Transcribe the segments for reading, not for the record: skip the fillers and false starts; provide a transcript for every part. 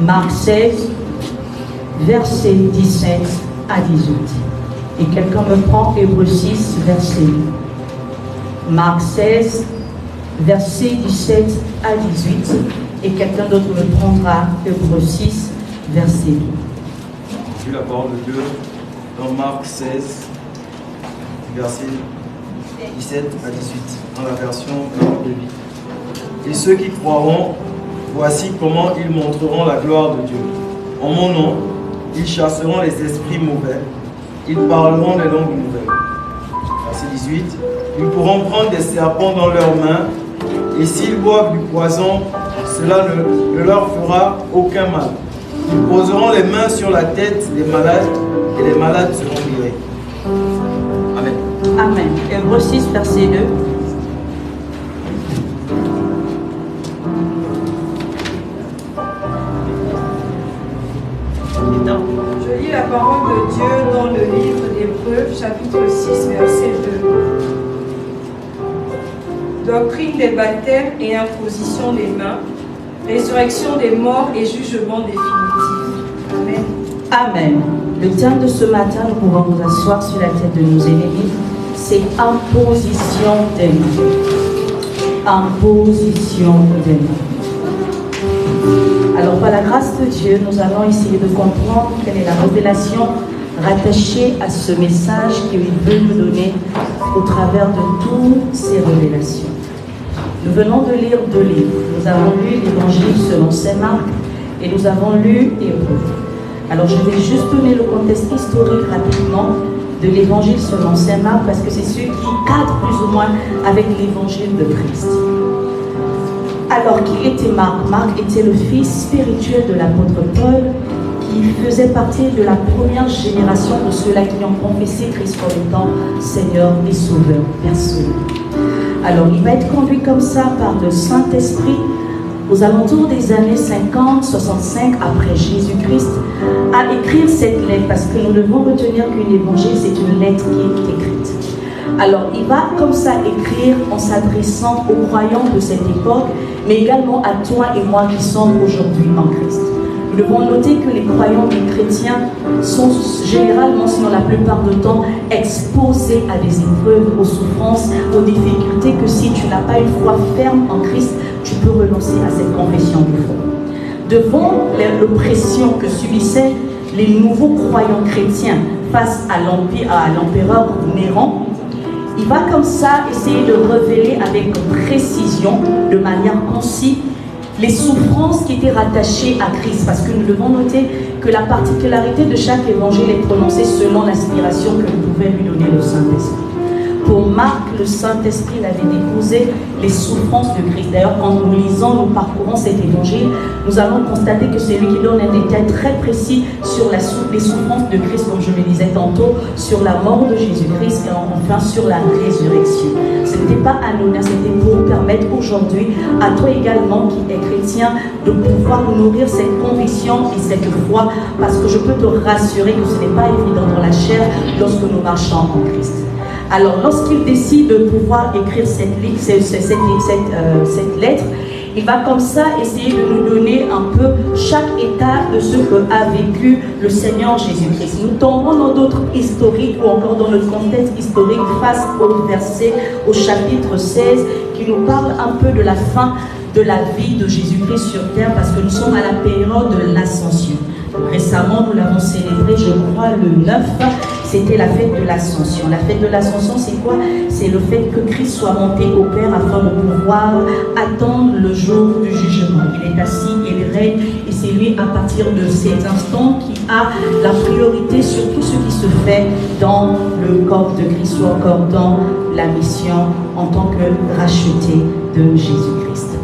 Marc 16, versets 17 à 18. Et quelqu'un me prend Hébreux 6, verset 8. Marc 16, versets 17 à 18. Et quelqu'un d'autre me prendra Hébreux 6, verset 8. Puis la parole de Dieu dans Marc 16, versets 17 à 18, dans la version de vie. Et ceux qui croiront, voici comment ils montreront la gloire de Dieu. En mon nom, ils chasseront les esprits mauvais, ils parleront des langues nouvelles. Verset 18, ils pourront prendre des serpents dans leurs mains, et s'ils boivent du poison, cela ne leur fera aucun mal. Ils poseront les mains sur la tête des malades, et les malades seront guéris. Amen. Amen. Hébreux 6, verset 2. Je lis la parole de Dieu dans le livre d'Hébreux, chapitre 6, verset 2. Doctrine des baptêmes et imposition des mains, résurrection des morts et jugement définitif. Amen. Amen. Le thème de ce matin, nous pouvons nous asseoir sur la tête de nos ennemis, c'est imposition des mains. Imposition des mains. Alors, par la grâce de Dieu, nous allons essayer de comprendre quelle est la révélation rattachée à ce message qu'il veut nous donner au travers de toutes ces révélations. Nous venons de lire 2 livres. Nous avons lu l'Évangile selon saint Marc et nous avons lu Hébreux. Alors, je vais juste donner le contexte historique rapidement de l'Évangile selon saint Marc parce que c'est celui qui cadre plus ou moins avec l'Évangile de Christ. Alors, qui était Marc? Marc était le fils spirituel de l'apôtre Paul, qui faisait partie de la première génération de ceux-là qui ont confessé Christ comme étant Seigneur et Sauveur personnel. Alors, il va être conduit comme ça par le Saint-Esprit aux alentours des années 50, 65 après Jésus-Christ, à écrire cette lettre, parce que nous devons retenir qu'une évangile, c'est une lettre qui est écrite. Alors, il va comme ça écrire en s'adressant aux croyants de cette époque, mais également à toi et moi qui sommes aujourd'hui en Christ. Nous devons noter que les croyants et chrétiens sont généralement, sinon la plupart du temps, exposés à des épreuves, aux souffrances, aux difficultés, que si tu n'as pas une foi ferme en Christ, tu peux renoncer à cette confession de foi. Devant l'oppression que subissaient les nouveaux croyants chrétiens face à l'empereur Néron, il va comme ça essayer de révéler avec précision, de manière concise, les souffrances qui étaient rattachées à Christ. Parce que nous devons noter que la particularité de chaque évangile est prononcée selon l'inspiration que pouvait lui donner le Saint-Esprit. Pour Marc, le Saint-Esprit avait déposé les souffrances de Christ. D'ailleurs, quand nous lisons, nous parcourons cet évangile, nous allons constater que c'est lui qui donne un détail très précis sur les souffrances de Christ, comme je le disais tantôt, sur la mort de Jésus-Christ et enfin sur la résurrection. Ce n'était pas anodin, c'était pour permettre aujourd'hui à toi également qui es chrétien de pouvoir nourrir cette conviction et cette foi, parce que je peux te rassurer que ce n'est pas évident dans la chair lorsque nous marchons en Christ. Alors, lorsqu'il décide de pouvoir écrire cette lettre, il va comme ça essayer de nous donner un peu chaque état de ce qu'a vécu le Seigneur Jésus-Christ. Nous tombons dans d'autres historiques ou encore dans le contexte historique face au verset, au chapitre 16, qui nous parle un peu de la fin de la vie de Jésus-Christ sur terre, parce que nous sommes à la période de l'Ascension. Récemment, nous l'avons célébré, je crois, le 9, c'était la fête de l'Ascension. La fête de l'Ascension, c'est quoi? C'est le fait que Christ soit monté au Père afin de pouvoir attendre le jour du jugement. Il est assis, il règne, et c'est lui, à partir de cet instant, qui a la priorité sur tout ce qui se fait dans le corps de Christ, ou encore dans la mission en tant que racheté de Jésus-Christ.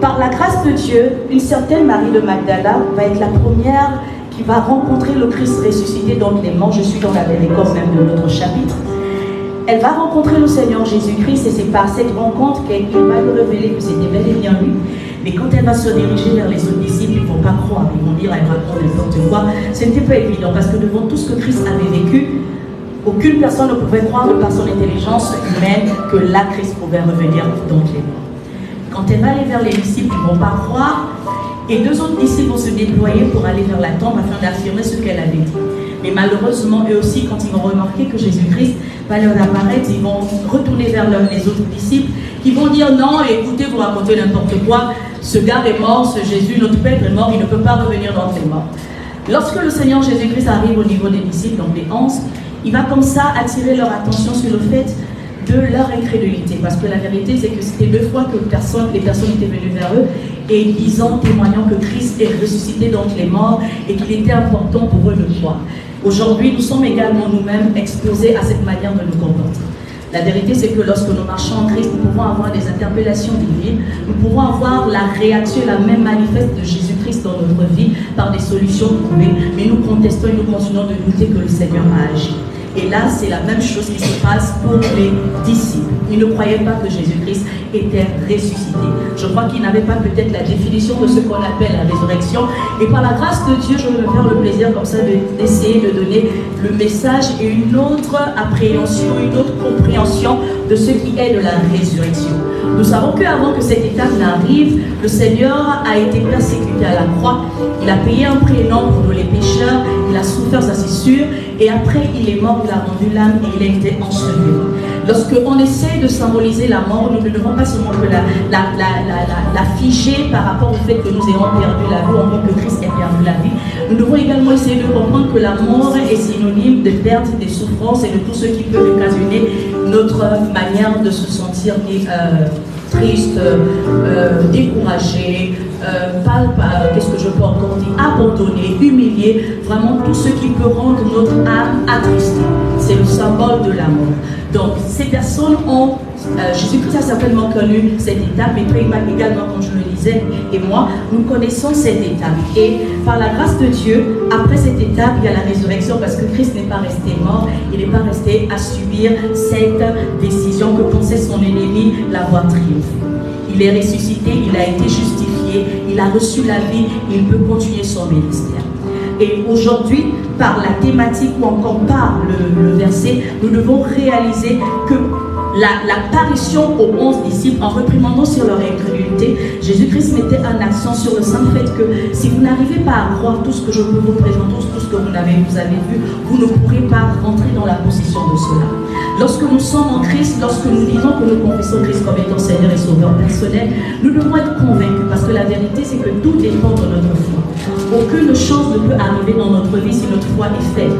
Par la grâce de Dieu, une certaine Marie de Magdala va être la première qui va rencontrer le Christ ressuscité d'entre les morts. Je suis dans la record même de notre chapitre. Elle va rencontrer le Seigneur Jésus-Christ et c'est par cette rencontre qu'il va lui révéler que c'était bel et bien lui. Mais quand elle va se diriger vers les autres disciples, ils ne vont pas croire, ils vont dire elle raconte n'importe quoi. Ce n'était pas évident parce que devant tout ce que Christ avait vécu, aucune personne ne pouvait croire de par son intelligence humaine que là Christ pouvait revenir d'entre les morts. Quand elle va aller vers les disciples, ils ne vont pas croire. Et 2 autres disciples vont se déployer pour aller vers la tombe afin d'affirmer ce qu'elle avait dit. Mais malheureusement, eux aussi, quand ils vont remarquer que Jésus-Christ va leur apparaître, ils vont retourner vers les autres disciples qui vont dire non, écoutez, vous racontez n'importe quoi, ce gars est mort, ce Jésus, notre Père est mort, il ne peut pas revenir d'entre les morts. Lorsque le Seigneur Jésus-Christ arrive au niveau des disciples, donc les 11, il va comme ça attirer leur attention sur le fait de leur incrédulité. Parce que la vérité, c'est que c'était 2 fois que les personnes étaient venues vers eux et disant, témoignant que Christ est ressuscité d'entre les morts et qu'il était important pour eux de croire. Aujourd'hui, nous sommes également nous-mêmes exposés à cette manière de nous comporter. La vérité, c'est que lorsque nous marchons en Christ, nous pouvons avoir des interpellations divines, nous pouvons avoir la réaction, la même manifeste de Jésus-Christ dans notre vie par des solutions trouvées, mais nous contestons et nous continuons de douter que le Seigneur a agi. Et là, c'est la même chose qui se passe pour les disciples. Ils ne croyaient pas que Jésus-Christ était ressuscité. Je crois qu'ils n'avaient pas peut-être la définition de ce qu'on appelle la résurrection. Et par la grâce de Dieu, je vais me faire le plaisir comme ça d'essayer de donner le message et une autre appréhension, une autre compréhension de ce qui est de la résurrection. Nous savons qu'avant que cette étape n'arrive, le Seigneur a été persécuté à la croix. Il a payé un prix énorme pour les pécheurs. Il a souffert, ça c'est sûr. Et après, il est mort, il a rendu l'âme et il a été enseveli. Lorsqu'on essaie de symboliser la mort, nous ne devons pas seulement que la figer par rapport au fait que nous ayons perdu la vie, ou que Christ ait perdu la vie. Nous devons également essayer de comprendre que la mort est synonyme de perte, des souffrances et de tout ce qui peut occasionner notre manière de se sentir triste, découragé, qu'est-ce que je peux encore dire, abandonné, humilié, vraiment tout ce qui peut rendre notre âme attristée. C'est le symbole de la mort. Donc ces personnes ont, Jésus-Christ a certainement connu cette étape, mais toi également, comme je le disais, et moi, nous connaissons cette étape. Et par la grâce de Dieu, après cette étape, il y a la résurrection, parce que Christ n'est pas resté mort, il n'est pas resté à subir cette décision que pensait son ennemi, la voie triomphe. Il est ressuscité, il a été justifié, il a reçu la vie, il peut continuer son ministère. Et aujourd'hui, par la thématique ou encore par le verset, nous devons réaliser que l'apparition aux 11 disciples en réprimandant sur leur incrédulité, Jésus-Christ mettait un accent sur le simple fait que si vous n'arrivez pas à croire tout ce que je peux vous présenter, tout ce que vous avez vu, vous ne pourrez pas rentrer dans la possession de cela. Lorsque nous sommes en Christ, lorsque nous disons que nous confessons Christ comme étant Seigneur et Sauveur personnel, nous devons être convaincus parce que la vérité c'est que tout dépend de notre foi. Aucune chose ne peut arriver dans notre vie si notre foi est faible.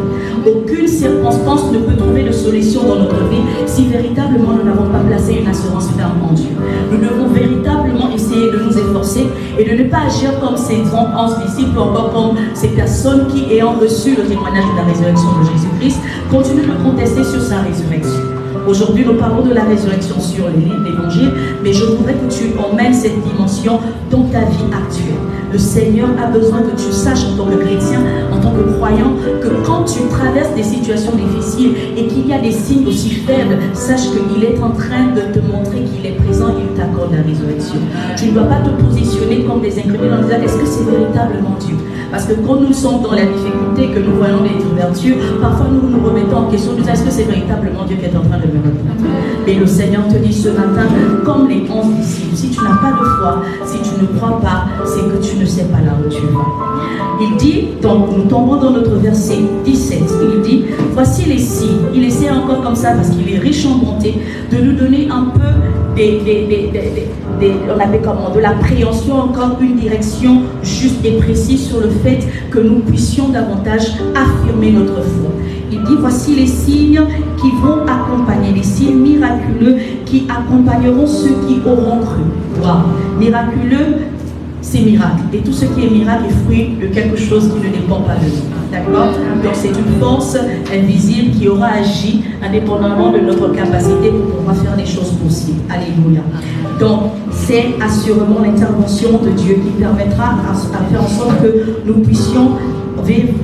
Aucune circonstance ne peut trouver de solution dans notre vie si véritablement nous n'avons pas placé une assurance ferme en Dieu. Nous devons véritablement essayer de nous efforcer et de ne pas agir comme ces 11 disciples, encore comme ces personnes qui, ayant reçu le témoignage de la résurrection de Jésus-Christ, continuent de contester sur sa résurrection. Aujourd'hui, nous parlons de la résurrection sur les livres d'Évangile, mais je voudrais que tu emmènes cette dimension dans ta vie actuelle. Le Seigneur a besoin que tu saches en tant que chrétien, en tant que croyant, que quand tu traverses des situations difficiles et qu'il y a des signes aussi faibles, sache qu'il est en train de te montrer qu'il est présent et il t'accorde la résurrection. Tu ne dois pas te positionner comme des incrédules en disant est-ce que c'est véritablement Dieu? Parce que quand nous sommes dans la difficulté, que nous voyons des ouvertures, parfois nous nous remettons en question, nous disons est-ce que c'est véritablement Dieu qui est en train de me répondre? Mais le Seigneur te dit ce matin, comme les 11 disciples, si tu n'as pas de foi, si tu ne crois pas, c'est que tu ne sais pas là où tu vas. Il dit, donc nous tombons dans notre verset 17, il dit, voici les signes. Il essaie encore comme ça, parce qu'il est riche en bonté, de nous donner un peu on appelle comment, de l'appréhension, encore une direction juste et précise sur le fait que nous puissions davantage affirmer notre foi. Il dit, voici les signes qui vont accompagner, les signes miraculeux qui accompagneront ceux qui auront cru. Wow. Miraculeux, c'est miracle. Et tout ce qui est miracle est fruit de quelque chose qui ne dépend pas de nous. D'accord? Donc c'est une force invisible qui aura agi indépendamment de notre capacité pour pouvoir faire les choses possibles. Alléluia. Donc c'est assurément l'intervention de Dieu qui permettra à faire en sorte que nous puissions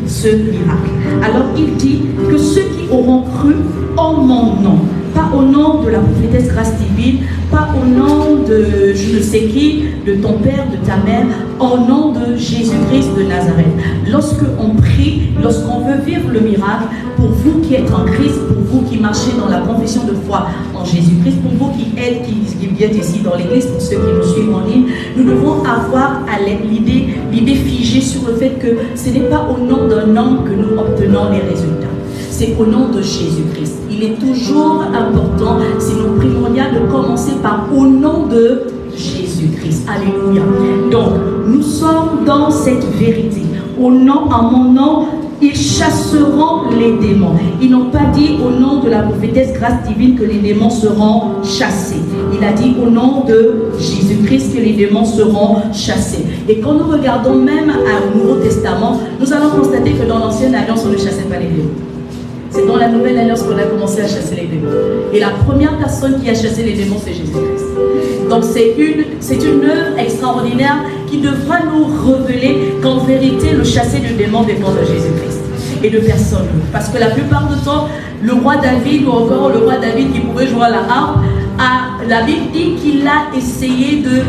ce miracle. Alors il dit que ceux qui auront cru en mon nom, pas au nom de la prophétesse Grâce Divine, pas au nom de je ne sais qui, de ton père, de ta mère, au nom de Jésus-Christ de Nazareth. Lorsque on prie, lorsqu'on veut vivre le miracle, pour vous qui êtes en Christ, pour vous qui marchez dans la confession de foi en Jésus-Christ, pour vous qui êtes, qui viennent ici dans l'église, pour ceux qui nous suivent en ligne, nous devons avoir l'idée figée sur le fait que ce n'est pas au nom d'un homme que nous obtenons les résultats. C'est au nom de Jésus-Christ. Il est toujours important, c'est primordial de commencer par au nom de Jésus-Christ. Alléluia. Donc, nous sommes dans cette vérité. Au nom, en mon nom, ils chasseront les démons. Ils n'ont pas dit au nom de la prophétesse Grâce Divine que les démons seront chassés. Il a dit au nom de Jésus-Christ que les démons seront chassés. Et quand nous regardons même au Nouveau Testament, nous allons constater que dans l'Ancienne Alliance, on ne chassait pas les démons. C'est dans la Nouvelle Alliance qu'on a commencé à chasser les démons. Et la première personne qui a chassé les démons, c'est Jésus-Christ. Donc c'est une œuvre extraordinaire qui devra nous révéler qu'en vérité, le chasser de démons dépend de Jésus-Christ et de personne. Parce que la plupart du temps, le roi David, ou encore le roi David qui pouvait jouer à la harpe, la Bible dit qu'il a essayé de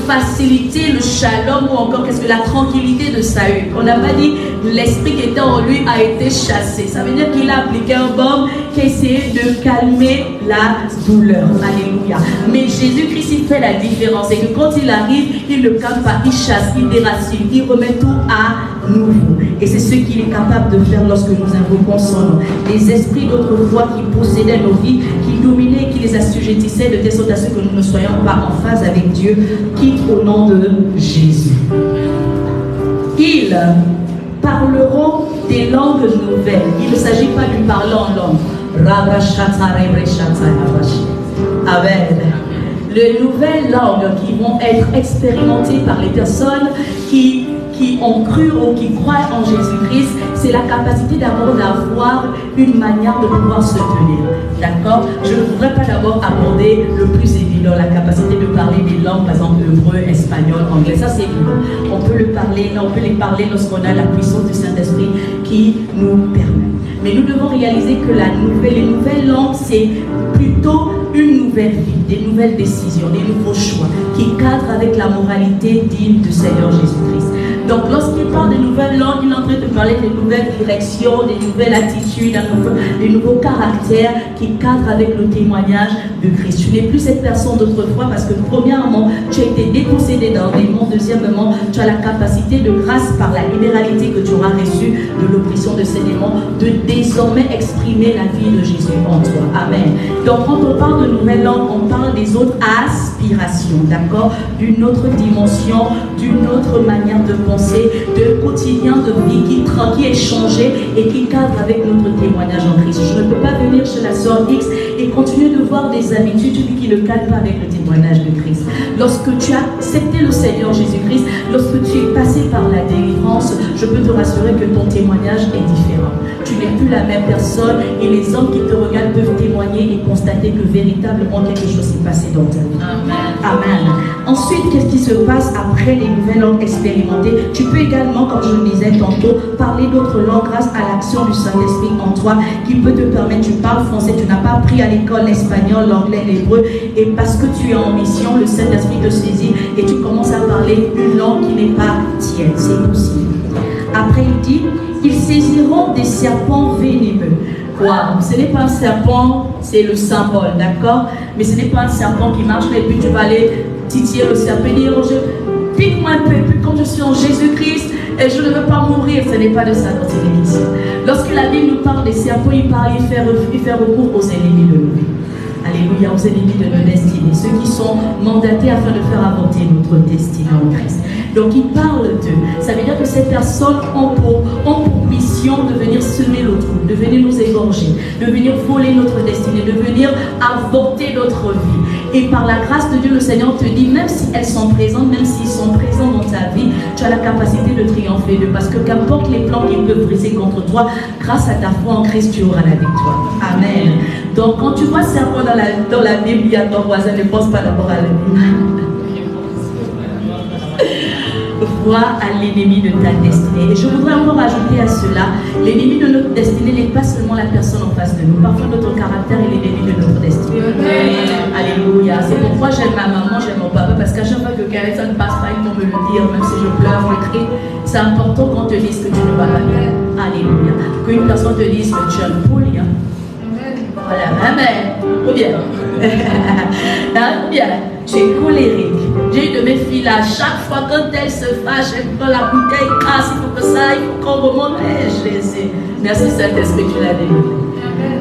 faciliter le shalom ou encore qu'est-ce que la tranquillité de Saül. On n'a pas dit l'esprit qui était en lui a été chassé. Ça veut dire qu'il a appliqué un baume qui a essayé de calmer la douleur. Alléluia. Mais Jésus-Christ, il fait la différence. Et que quand il arrive, il ne calme pas, il chasse, il déracine, il remet tout à nouveau. Et c'est ce qu'il est capable de faire lorsque nous invoquons son nom. Les esprits d'autrefois qui possédaient nos vies, qui dominaient, qui les assujettissaient de telle sorte à ce que nous ne soyons pas en phase avec Dieu, quittent au nom de Jésus. Ils parleront des langues nouvelles. Il ne s'agit pas de parler en langue. Amen. Les nouvelles langues qui vont être expérimentées par les personnes qui ont cru ou qui croient en Jésus-Christ, c'est la capacité d'abord d'avoir une manière de pouvoir se tenir. D'accord? Je ne voudrais pas d'abord aborder le plus évident, la capacité de parler des langues, par exemple l'hébreu, espagnol, anglais. Ça, c'est évident. On peut les parler lorsqu'on a la puissance du Saint-Esprit qui nous permet. Mais nous devons réaliser que les nouvelles langues, c'est plutôt une nouvelle vie, des nouvelles décisions, des nouveaux choix qui cadrent avec la moralité digne du Seigneur Jésus-Christ. Donc lorsqu'il parle de nouvelles langues, il est en train de parler de nouvelles directions, des nouvelles attitudes, des nouveaux caractères qui cadrent avec le témoignage de Christ. Tu n'es plus cette personne d'autrefois parce que premièrement, tu as été dépossédé d'un démon. Deuxièmement, tu as la capacité de grâce par la libéralité que tu auras reçue de l'oppression de ces démons, de désormais exprimer la vie de Jésus en toi. Amen. Donc quand on parle de nouvelles langues, on parle des autres aspirations, d'accord? D'une autre dimension, d'une autre manière de penser, de quotidien de vie qui est changé et qui cadre avec notre témoignage en Christ. Je ne peux pas venir chez la sœur X et continuer de voir des habitudes qui ne cadrent pas avec le témoignage de Christ. Lorsque tu as accepté le Seigneur Jésus-Christ, lorsque tu es passé par la délivrance, je peux te rassurer que ton témoignage est différent. Tu n'es plus la même personne et les hommes qui te regardent peuvent témoigner et constater que véritablement quelque chose s'est passé dans ta vie. Amen. Amen. Ensuite, qu'est-ce qui se passe après les nouvelles langues expérimentées? Tu peux également, comme je le disais tantôt, parler d'autres langues grâce à l'action du Saint-Esprit en toi qui peut te permettre, tu parles français, tu n'as pas appris à l'école l'espagnol, l'anglais, l'hébreu, et parce que tu es en mission, le Saint-Esprit te saisit et tu commences à parler une langue qui n'est pas tienne. C'est possible. Après, il dit, ils saisiront des serpents venimeux. Wow, ce n'est pas un serpent, c'est le symbole, d'accord? Mais ce n'est pas un serpent qui marche et puis tu vas aller titiller le serpent et dire, pique-moi un peu, puis comme je suis en Jésus-Christ et je ne veux pas mourir. Ce n'est pas de ça dont il est question. Lorsque la Bible nous parle des serpents, il fait recours aux ennemis de nos vies. Alléluia, aux ennemis de nos destinées, ceux qui sont mandatés afin de faire avancer notre destinée en Christ. Donc il parle d'eux. Ça veut dire que ces personnes ont pour mission de venir semer le trou, de venir nous égorger, de venir voler notre destinée, de venir avorter notre vie. Et par la grâce de Dieu, le Seigneur te dit, même si elles sont présentes, même s'ils sont présents dans ta vie, tu as la capacité de triompher d'eux. Parce que qu'importe les plans qu'ils peuvent briser contre toi, grâce à ta foi en Christ, tu auras la victoire. Amen. Donc quand tu vois serpent dans la Bible, il y a ton voisin, ne pense pas d'abord à la Bible. voix à l'ennemi de ta destinée. Et je voudrais encore ajouter à cela, l'ennemi de notre destinée n'est pas seulement la personne en face de nous. Parfois notre caractère est l'ennemi de notre destinée. Alléluia. C'est pourquoi j'aime ma maman, j'aime mon papa, parce qu'à chaque fois que ça ne passe pas, ils vont me le dire, même si je pleure, je crie. C'est important qu'on te dise que tu ne vas pas bien. Alléluia. Qu'une personne te dise que tu es un poule. Voilà, amen. Ou bien, ou bien, tu es colérique. J'ai une de mes filles là, chaque fois quand elle se fâche, elle prend la bouteille, il faut que ça, il faut qu'on remonte. Je les sais. Merci Saint-Esprit, tu l'as délivré.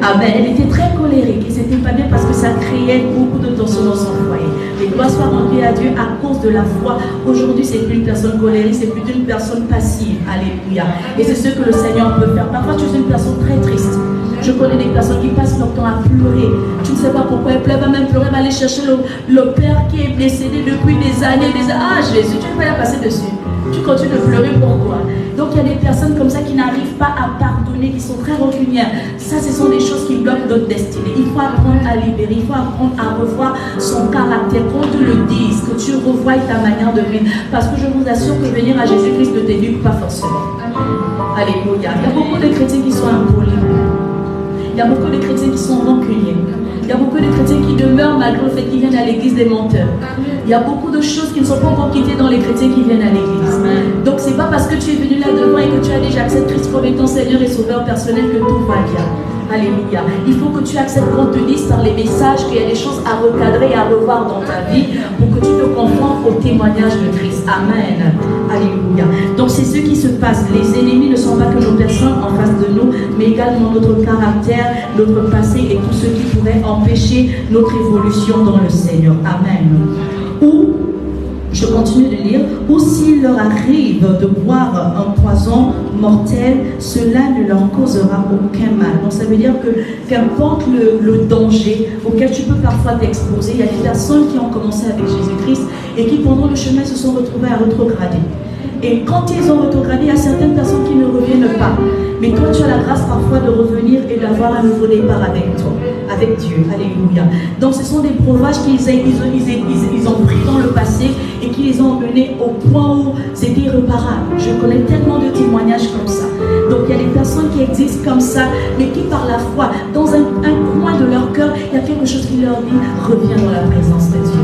Amen. Elle était très colérique et c'était pas bien parce que ça créait beaucoup de tension dans son foyer. Mais gloire soit rendue à Dieu à cause de la foi. Aujourd'hui, c'est plus une personne colérique, c'est plus une personne passive. Alléluia. Et c'est ce que le Seigneur peut faire. Parfois, tu es une personne très triste. Je connais des personnes qui passent leur temps à pleurer. Tu ne sais pas pourquoi elles pleurent, va même pleurer, va aller chercher le père qui est décédé depuis des années, des années. Ah Jésus, tu ne peux pas la passer dessus. Tu continues de pleurer, pourquoi? Donc il y a des personnes comme ça qui n'arrivent pas à pardonner, qui sont très rancunières. Ça, ce sont des choses qui bloquent notre destinée. Il faut apprendre à libérer, il faut apprendre à revoir son caractère. Qu'on te le dise, que tu revoies ta manière de vivre. Parce que je vous assure que venir à Jésus-Christ ne t'éduque pas forcément. Alléluia. Il y a beaucoup de chrétiens qui sont impolis. Il y a beaucoup de chrétiens qui sont rancuniers. Il y a beaucoup de chrétiens qui demeurent malgré le fait qu'ils viennent à l'église des menteurs. Il y a beaucoup de choses qui ne sont pas encore quittées dans les chrétiens qui viennent à l'église. Donc c'est pas parce que tu es venu là devant et que tu as déjà accepté Christ comme étant Seigneur et Sauveur personnel que tout va bien. Alléluia. Il faut que tu acceptes qu'on te dise par les messages qu'il y a des choses à recadrer et à revoir dans ta vie pour que tu te conformes au témoignage de Christ. Amen. Alléluia. Donc c'est ce qui se passe. Les ennemis ne sont pas que nos personnes en face de nous, mais également notre caractère, notre passé et tout ce qui pourrait empêcher notre évolution dans le Seigneur. Amen. Ou, je continue de lire, ou s'il leur arrive de boire un poison mortel, cela ne leur causera aucun mal. Donc ça veut dire que qu'importe le danger auquel tu peux parfois t'exposer, il y a des personnes qui ont commencé avec Jésus-Christ et qui pendant le chemin se sont retrouvées à rétrograder. Et quand ils ont rétrogradé, il y a certaines personnes qui ne reviennent pas. Mais toi, tu as la grâce parfois de revenir et d'avoir un nouveau départ avec toi, avec Dieu. Alléluia. Donc, ce sont des breuvages qu'ils ont pris dans le passé et qui les ont menés au point où c'était irréparable. Je connais tellement de témoignages comme ça. Donc, il y a des personnes qui existent comme ça, mais qui par la foi, dans un coin de leur cœur, il y a quelque chose qui leur dit, reviens dans la présence de Dieu.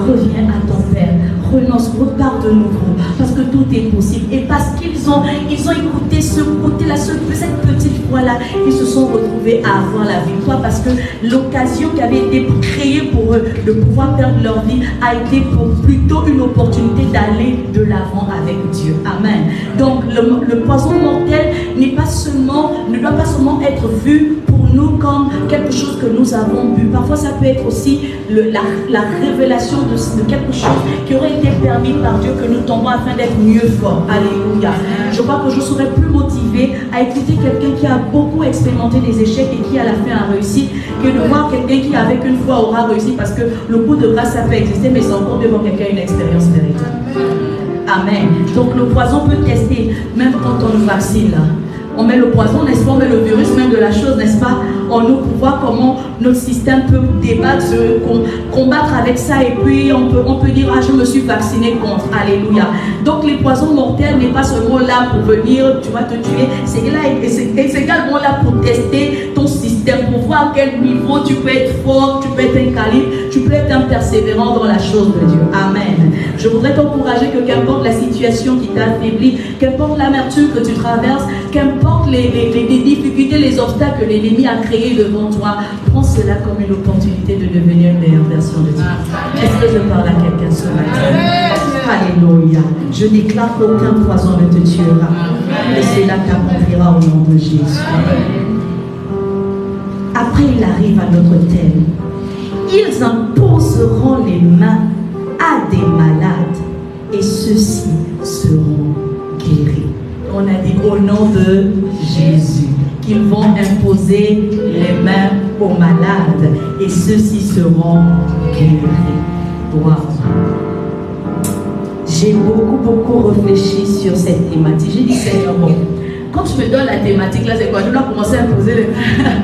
Reviens à ton Père. Renonce, repars de nouveau, parce que tout est possible. Et parce qu'ils ont écouté ce côté-là, cette petite voix-là, ils se sont retrouvés à avoir la victoire, parce que l'occasion qui avait été créée pour eux de pouvoir perdre leur vie a été plutôt une opportunité d'aller de l'avant avec Dieu. Amen. Donc le poison mortel ne doit pas seulement être vu pour nous comme quelque chose que nous avons bu. Parfois ça peut être aussi la révélation de quelque chose qui aurait été permis par Dieu, que nous tombons afin d'être mieux forts. Alléluia. Je crois que je serais plus motivée à écouter quelqu'un qui a beaucoup expérimenté des échecs et qui à la fin a réussi, que de voir quelqu'un qui avec une foi aura réussi, parce que le coup de grâce ça peut exister, mais c'est encore de voir quelqu'un une expérience véritable. Amen. Donc le poison peut tester, même quand on nous vaccine là. On met le poison, n'est-ce pas? On met le virus même de la chose, n'est-ce pas? En nous pour voir comment notre système peut débattre, combattre avec ça, et puis on peut dire, ah, je me suis vacciné contre. Alléluia. Donc les poisons mortels n'est pas seulement là pour venir, tu vas te tuer, c'est également là pour tester ton système, pour voir à quel niveau tu peux être fort, tu peux être un calibre, tu peux être un persévérant dans la chose de Dieu. Amen. Je voudrais t'encourager que qu'importe la situation qui t'a affaibli, qu'importe l'amertume que tu traverses, qu'importe les difficultés, les obstacles que l'ennemi a créés devant toi, prends cela comme une opportunité de devenir une meilleure version de Dieu. Est-ce que je parle à quelqu'un ce matin? Alléluia. Je déclare qu'aucun poison ne te tuera. Et cela t'accomplira au nom de Jésus. Après, il arrive à notre thème. Ils imposeront les mains à des malades et ceux-ci seront guéris. On a dit au nom de Jésus qu'ils vont imposer les mains aux malades et ceux-ci seront guéris. Wow. J'ai beaucoup réfléchi sur cette thématique. J'ai dit, Seigneur, bon, quand tu me donnes la thématique, là, c'est quoi? Je dois commencer à imposer les mains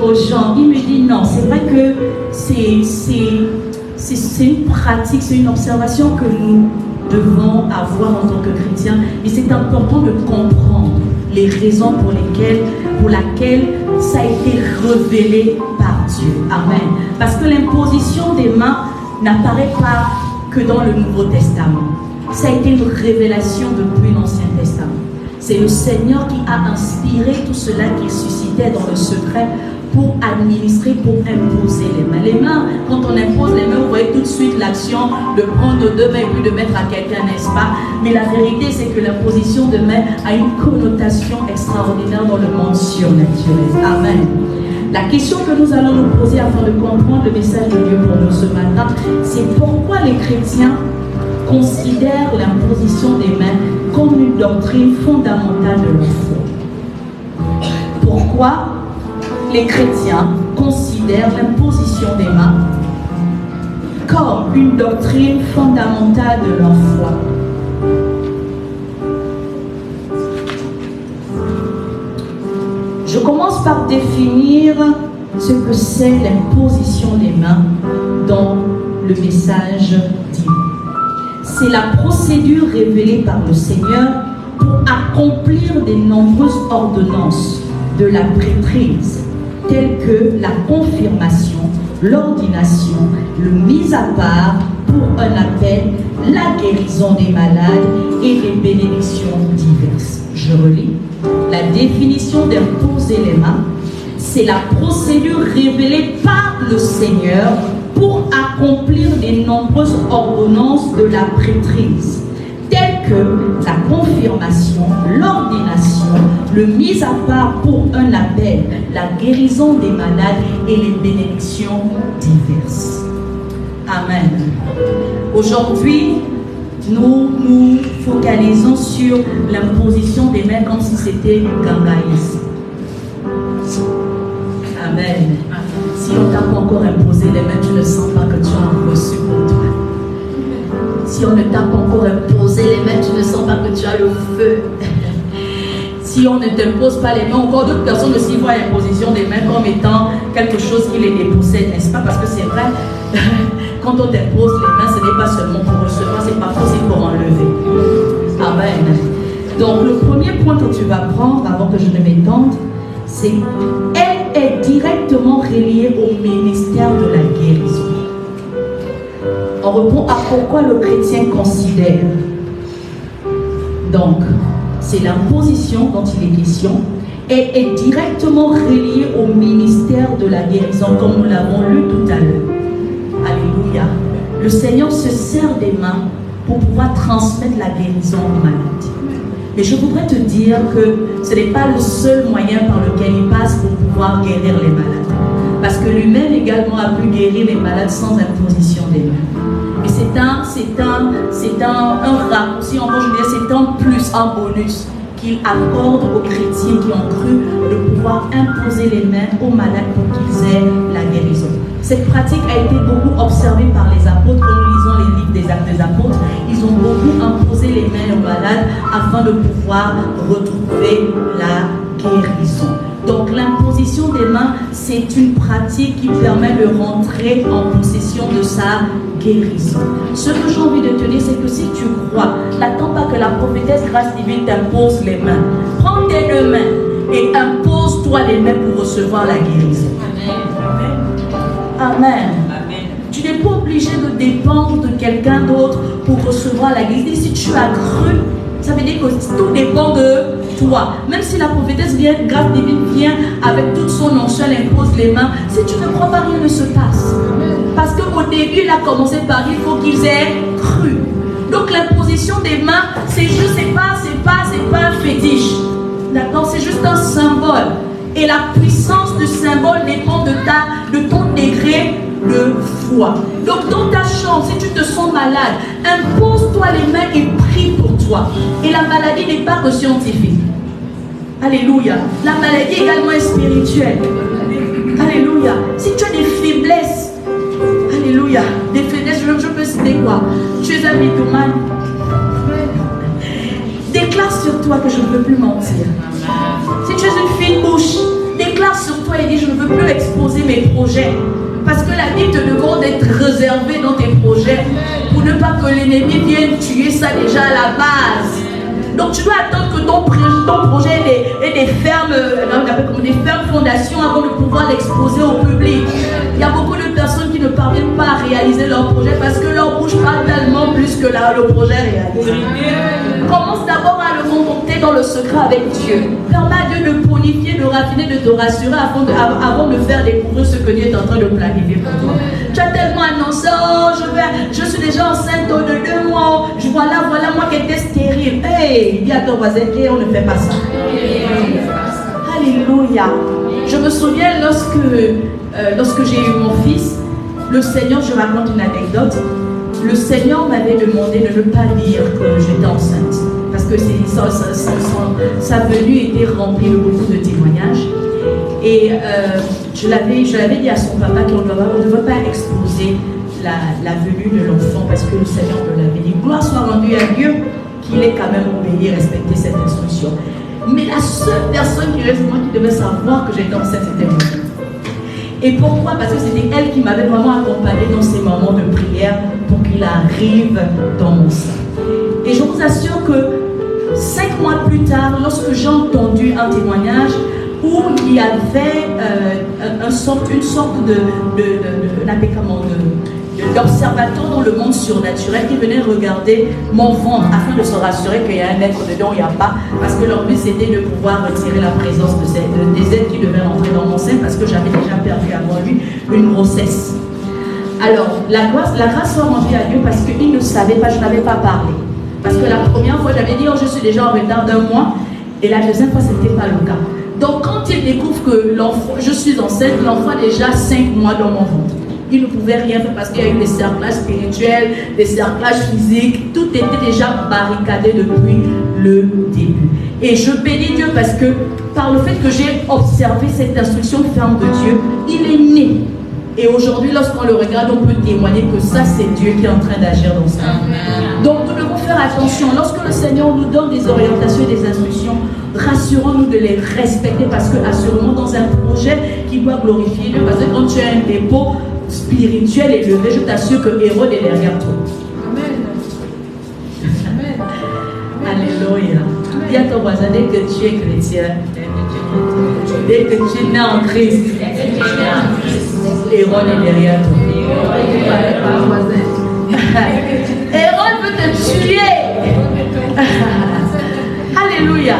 aux gens. Il me dit, non, c'est vrai que c'est une pratique, c'est une observation que devons avoir en tant que chrétiens, mais c'est important de comprendre les raisons pour laquelle ça a été révélé par Dieu. Amen. Parce que l'imposition des mains n'apparaît pas que dans le Nouveau Testament. Ça a été une révélation depuis l'Ancien Testament. C'est le Seigneur qui a inspiré tout cela qu'il suscitait dans le secret pour administrer, pour imposer les mains. Les mains, quand on impose les mains, vous voyez tout de suite l'action de prendre nos deux mains et puis de mettre à quelqu'un, n'est-ce pas? Mais la vérité, c'est que l'imposition de mains a une connotation extraordinaire dans le monde surnaturel. Amen. La question que nous allons nous poser afin de comprendre le message de Dieu pour nous ce matin, c'est pourquoi les chrétiens considèrent l'imposition des mains comme une doctrine fondamentale de leur foi. Pourquoi les chrétiens considèrent l'imposition des mains comme une doctrine fondamentale de leur foi. Je commence par définir ce que c'est l'imposition des mains dans le message divin. C'est la procédure révélée par le Seigneur pour accomplir des nombreuses ordonnances de la prêtrise, telles que la confirmation, l'ordination, le mise à part pour un appel, la guérison des malades et les bénédictions diverses. Je relis. La définition d'imposer les mains, c'est la procédure révélée par le Seigneur pour accomplir les nombreuses ordonnances de la prêtrise, telles que la confirmation, l'ordination, le mise à part pour un appel, la guérison des malades et les bénédictions diverses. Amen. Aujourd'hui, nous nous focalisons sur l'imposition des mains comme si c'était une gangaïsme. Amen. Si on t'a pas encore imposé les mains, tu ne sens pas que tu as reçu pour toi. Si on ne t'a pas encore imposé les mains, tu ne sens pas que tu as le feu. Si on ne t'impose pas les mains, encore d'autres personnes aussi voient l'imposition des mains comme étant quelque chose qui les dépossède, n'est-ce pas? Parce que c'est vrai, quand on t'impose les mains, ce n'est pas seulement pour recevoir, c'est parfois aussi pour enlever. Amen. Donc le premier point que tu vas prendre avant que je ne m'étende, c'est elle est directement reliée au ministère de la guérison. On répond à pourquoi le chrétien considère. Donc, c'est l'imposition dont il est question et est directement reliée au ministère de la guérison, comme nous l'avons lu tout à l'heure. Alléluia. Le Seigneur se sert des mains pour pouvoir transmettre la guérison aux malades. Mais je voudrais te dire que ce n'est pas le seul moyen par lequel il passe pour pouvoir guérir les malades. Parce que lui-même également a pu guérir les malades sans imposition des mains. Et c'est un raccourci, en je dirais, c'est un plus, un bonus qu'il accorde aux chrétiens qui ont cru de pouvoir imposer les mains aux malades pour qu'ils aient la guérison. Cette pratique a été beaucoup observée par les apôtres. Quand nous lisons les livres des Actes des Apôtres, ils ont beaucoup imposé les mains aux malades afin de pouvoir retrouver la guérison. Donc l'imposition des mains, c'est une pratique qui permet de rentrer en possession de sa guérison. Ce que j'ai envie de te dire, c'est que si tu crois, n'attends pas que la prophétesse grâce divine t'impose les mains. Prends tes deux mains et impose-toi les mains pour recevoir la guérison. Amen. Amen. Amen. Tu n'es pas obligé de dépendre de quelqu'un d'autre pour recevoir la guérison. Si tu as cru, ça veut dire que tout dépend de toi. Même si la prophétesse vient, grâce divine vient avec toute son onction, elle impose les mains. Si tu ne crois pas, rien ne se passe. Parce qu'au début, il a commencé par il faut qu'ils aient cru. Donc l'imposition des mains, c'est juste, c'est pas un fétiche. D'accord? C'est juste un symbole. Et la puissance du symbole dépend de ton degré de foi. Donc dans ta chambre, si tu te sens malade, impose-toi les mains et prie pour toi. Et la maladie n'est pas que scientifique. Alléluia. La maladie également est spirituelle. Alléluia. Si tu as des faiblesses, alléluia, des faiblesses, je peux citer quoi? Tu es un mythomane. Déclare sur toi que je ne veux plus mentir. Si tu es une fine bouche, déclare sur toi et dis je ne veux plus exposer mes projets. Parce que la Bible te demande d'être réservé dans tes projets pour ne pas que l'ennemi l'ennemi vienne tuer ça déjà à la base. Donc tu dois attendre que ton projet ait des fermes fondations avant de pouvoir l'exposer au public. Il y a beaucoup de personnes qui ne parviennent pas à réaliser leur projet parce que leur bouche parle tellement plus que le projet réalisé. Commence d'abord à le monter dans le secret avec Dieu. Permets à Dieu de bonifier, de raffiner, de te rassurer avant de faire découvrir ce que Dieu est en train de planifier pour toi. Tu as tellement annoncé, oh, je suis déjà enceinte de 2 mois. Voilà moi qui étais stérile. Hey, dis à ton voisin, on ne fait pas ça. Alléluia. Je me souviens lorsque j'ai eu mon fils, le Seigneur, je raconte une anecdote, le Seigneur m'avait demandé de ne pas dire que j'étais enceinte. Parce que sa venue était remplie de beaucoup de témoignages. Et je l'avais dit à son papa qu'on ne devait pas exposer la venue de l'enfant parce que le Seigneur me l'avait dit. Gloire soit rendue à Dieu qu'il ait quand même obéi et respecté cette instruction. Mais la seule personne qui devait savoir que j'étais enceinte, c'était moi. Et pourquoi? Parce que c'était elle qui m'avait vraiment accompagnée dans ces moments de prière pour qu'il arrive dans mon sein. Et je vous assure que 5 mois plus tard, lorsque j'ai entendu un témoignage où il y avait une sorte d'observateur dans le monde surnaturel qui venait regarder mon ventre afin de se rassurer qu'il y a un être dedans, il n'y a pas, parce que leur but c'était de pouvoir retirer la présence des êtres qui devaient rentrer dans mon sein parce que j'avais déjà perdu avant lui une grossesse. Alors, la grâce soit rendue à Dieu parce qu'il ne savait pas, je n'avais pas parlé. Parce que la première fois, j'avais dit, oh, je suis déjà en retard d'1 mois, et la deuxième fois, ce n'était pas le cas. Donc, quand il découvre que je suis enceinte, l'enfant a déjà 5 mois dans mon ventre. Il ne pouvait rien faire parce qu'il y a eu des cerclages spirituels, des cerclages physiques, tout était déjà barricadé depuis le début. Et je bénis Dieu parce que, par le fait que j'ai observé cette instruction ferme de Dieu, il est né. Et aujourd'hui, lorsqu'on le regarde, on peut témoigner que ça, c'est Dieu qui est en train d'agir dans sa vie. Donc, nous devons faire attention. Lorsque le Seigneur nous donne des orientations et des instructions, rassurons-nous de les respecter parce que, assurément, dans un projet qui doit glorifier Dieu, parce que quand tu as un dépôt spirituel élevé, je t'assure que Hérode est derrière toi. Amen. Alléluia. Dis à ton voisin, dès que tu es chrétien, dès que tu es né en Christ, Hérode est derrière toi. Hérode veut te tuer. Alléluia.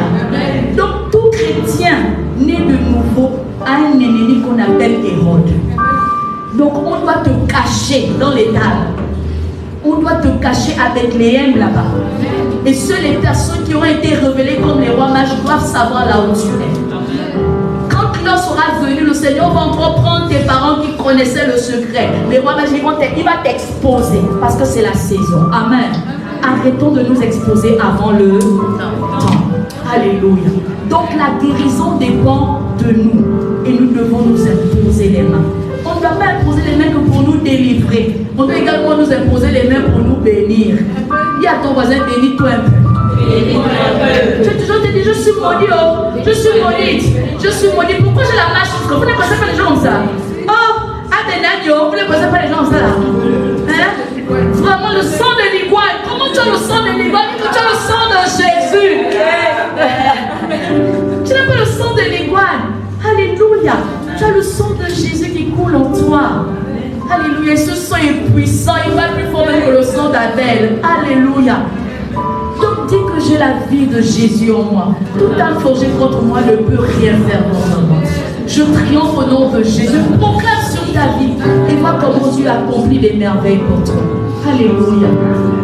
Donc tout chrétien né de nouveau a un ennemi qu'on appelle Hérode. Donc on doit te cacher dans les tables. On doit te cacher avec les haines là-bas. Et seules les personnes qui ont été révélées comme les rois mages doivent savoir là où tu es. Quand l'heure sera venue, le Seigneur va encore prendre tes parents qui connaissaient le secret. Les rois mages, il va t'exposer parce que c'est la saison. Amen. Arrêtons de nous exposer avant le temps. Alléluia. Donc la guérison dépend de nous. Et nous devons nous imposer les mains. On ne doit pas imposer les mains que pour nous délivrer. On doit également nous imposer les mains pour nous bénir. Dis à ton voisin, bénis-toi un peu. Tu as toujours te dit, je suis maudit, oh, je suis maudite, je suis maudite. Pourquoi j'ai la marche? Vous ne connaissez pas les gens comme ça. Oh, Adenagno, vous ne connaissez pas les gens comme ça là. Hein? Vraiment le sang de l'iguane. Comment tu as le sang de l'iguane? Tu as le sang de Jésus. Tu n'as pas le sang de l'iguane. Alléluia. Tu as le sang de Jésus qui coule en toi. Alléluia. Ce sang est puissant. Il va plus fort même que le sang d'Abel. Alléluia. Donc dis que j'ai la vie de Jésus en moi. Tout âme forgée contre moi ne peut rien faire dans moi. Je triomphe au nom de Jésus. Proclame sur ta vie et vois comment Dieu accomplit des merveilles pour toi. Alléluia.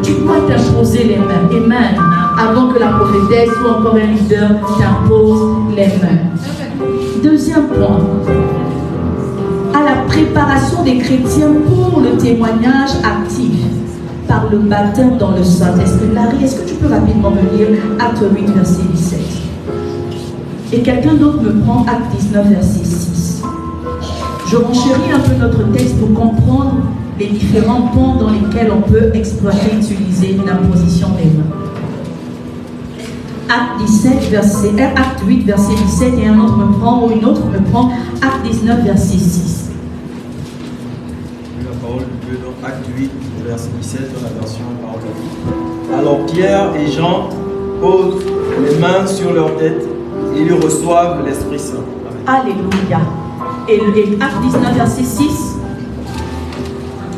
Tu dois t'imposer les mains. Amen. Avant que la prophétesse ou encore un leader t'impose les mains. Deuxième point. À la préparation des chrétiens pour le témoignage actif par le baptême dans le Saint-Esprit. Larry, est-ce que tu peux rapidement me lire Acte 8, verset 17? Et quelqu'un d'autre me prend Acte 19, verset 6. Je renchéris un peu notre texte pour comprendre les différents points dans lesquels on peut exploiter, utiliser l'imposition des mains. Acte 8, verset 17, et un autre me prend, ou une autre me prend Acte 19, verset 6. La parole. de Dieu dans Acte 8, verset 17 dans la version Parole de Dieu. Alors Pierre et Jean posent les mains sur leur tête et ils reçoivent l'Esprit Saint. Amen. Alléluia. Et Acte 19, verset 6.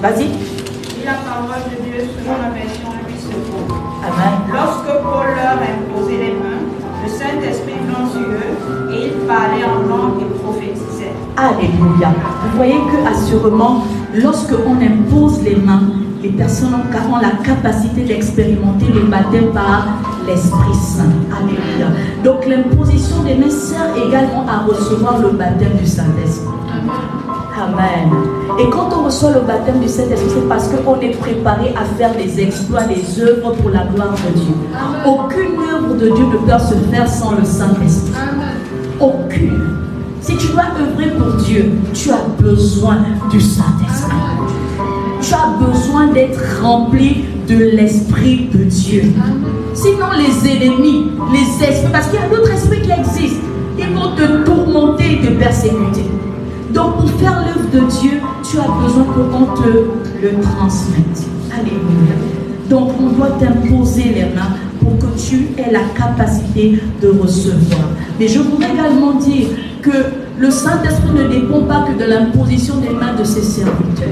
Vas-y. Et la parole de Dieu selon la version 8 secondes. Amen. Lorsque Paul leur imposait les mains, le Saint-Esprit vint sur eux et ils parlaient en langue et prophétisaient. Alléluia. Vous voyez que assurément, lorsque on impose les mains, les personnes ont la capacité d'expérimenter le baptême par l'Esprit Saint. Alléluia. Donc l'imposition des mains sert également à recevoir le baptême du Saint-Esprit. Amen. Et quand on reçoit le baptême du Saint-Esprit, c'est parce qu'on est préparé à faire des exploits, des œuvres pour la gloire de Dieu. Aucune œuvre de Dieu ne peut se faire sans le Saint-Esprit. Aucune. Si tu dois œuvrer pour Dieu, tu as besoin du Saint-Esprit. Tu as besoin d'être rempli de l'Esprit de Dieu. Sinon, les ennemis, les esprits, parce qu'il y a d'autres esprits qui existent, ils vont te tourmenter et te persécuter. Donc, pour faire l'œuvre de Dieu, tu as besoin qu'on te le transmette. Alléluia. Donc, on doit t'imposer les mains pour que tu aies la capacité de recevoir. Mais je voudrais également dire que le Saint-Esprit ne dépend pas que de l'imposition des mains de ses serviteurs.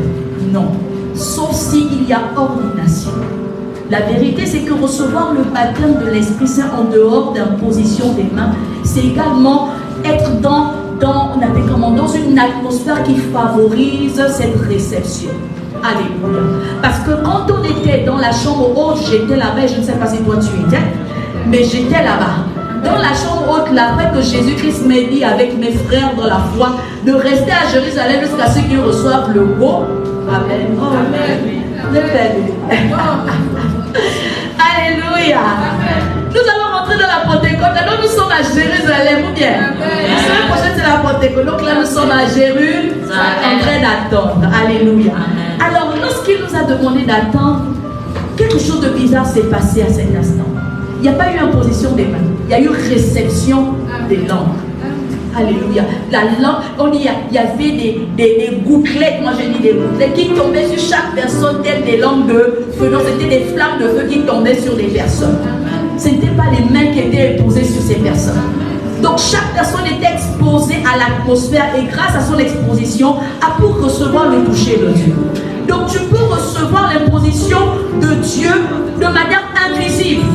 Non. Sauf s'il y a ordination. La vérité, c'est que recevoir le baptême de l'Esprit Saint en dehors d'imposition des mains, c'est également être dans une atmosphère qui favorise cette réception. Alléluia. Parce que quand on était dans la chambre haute, j'étais là-bas, et je ne sais pas si toi tu étais, mais j'étais là-bas. Dans la chambre haute, là, après que Jésus-Christ m'ait dit avec mes frères dans la foi de rester à Jérusalem jusqu'à ce qu'ils reçoivent le go. Amen. Oh, amen. Alléluia. Nous allons rentrer dans la Pentecôte. Alors nous sommes à Jérusalem ou bien? La semaine prochaine c'est la Pentecôte. Donc là nous sommes à Jérusalem en train d'attendre. Alléluia. Alors lorsqu'il nous a demandé d'attendre, quelque chose de bizarre s'est passé à cet instant. Il n'y a pas eu imposition des mains. Il y a eu réception des langues. Alléluia. La langue, il y avait des gouttelettes, moi j'ai dit des gouttelettes qui tombaient sur chaque personne, telles des langues de feu. Donc c'était des flammes de feu qui tombaient sur des personnes. Ce n'étaient pas les mains qui étaient imposées sur ces personnes. Donc chaque personne était exposée à l'atmosphère et grâce à son exposition a pu recevoir le toucher de Dieu. Donc tu peux recevoir l'imposition de Dieu de manière invisible.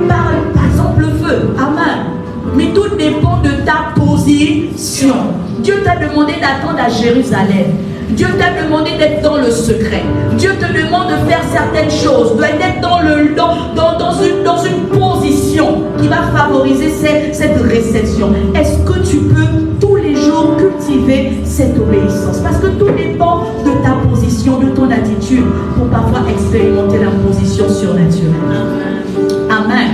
Par exemple le feu. Amen. Mais tout dépend de ta position. Dieu t'a demandé d'attendre à Jérusalem. Dieu t'a demandé d'être dans le secret. Dieu te demande de faire certaines choses, d'être dans une position qui va favoriser cette réception. Est-ce que tu peux tous les jours cultiver cette obéissance? Parce que tout dépend de ta position, de ton attitude, pour parfois expérimenter la position surnaturelle. Amen.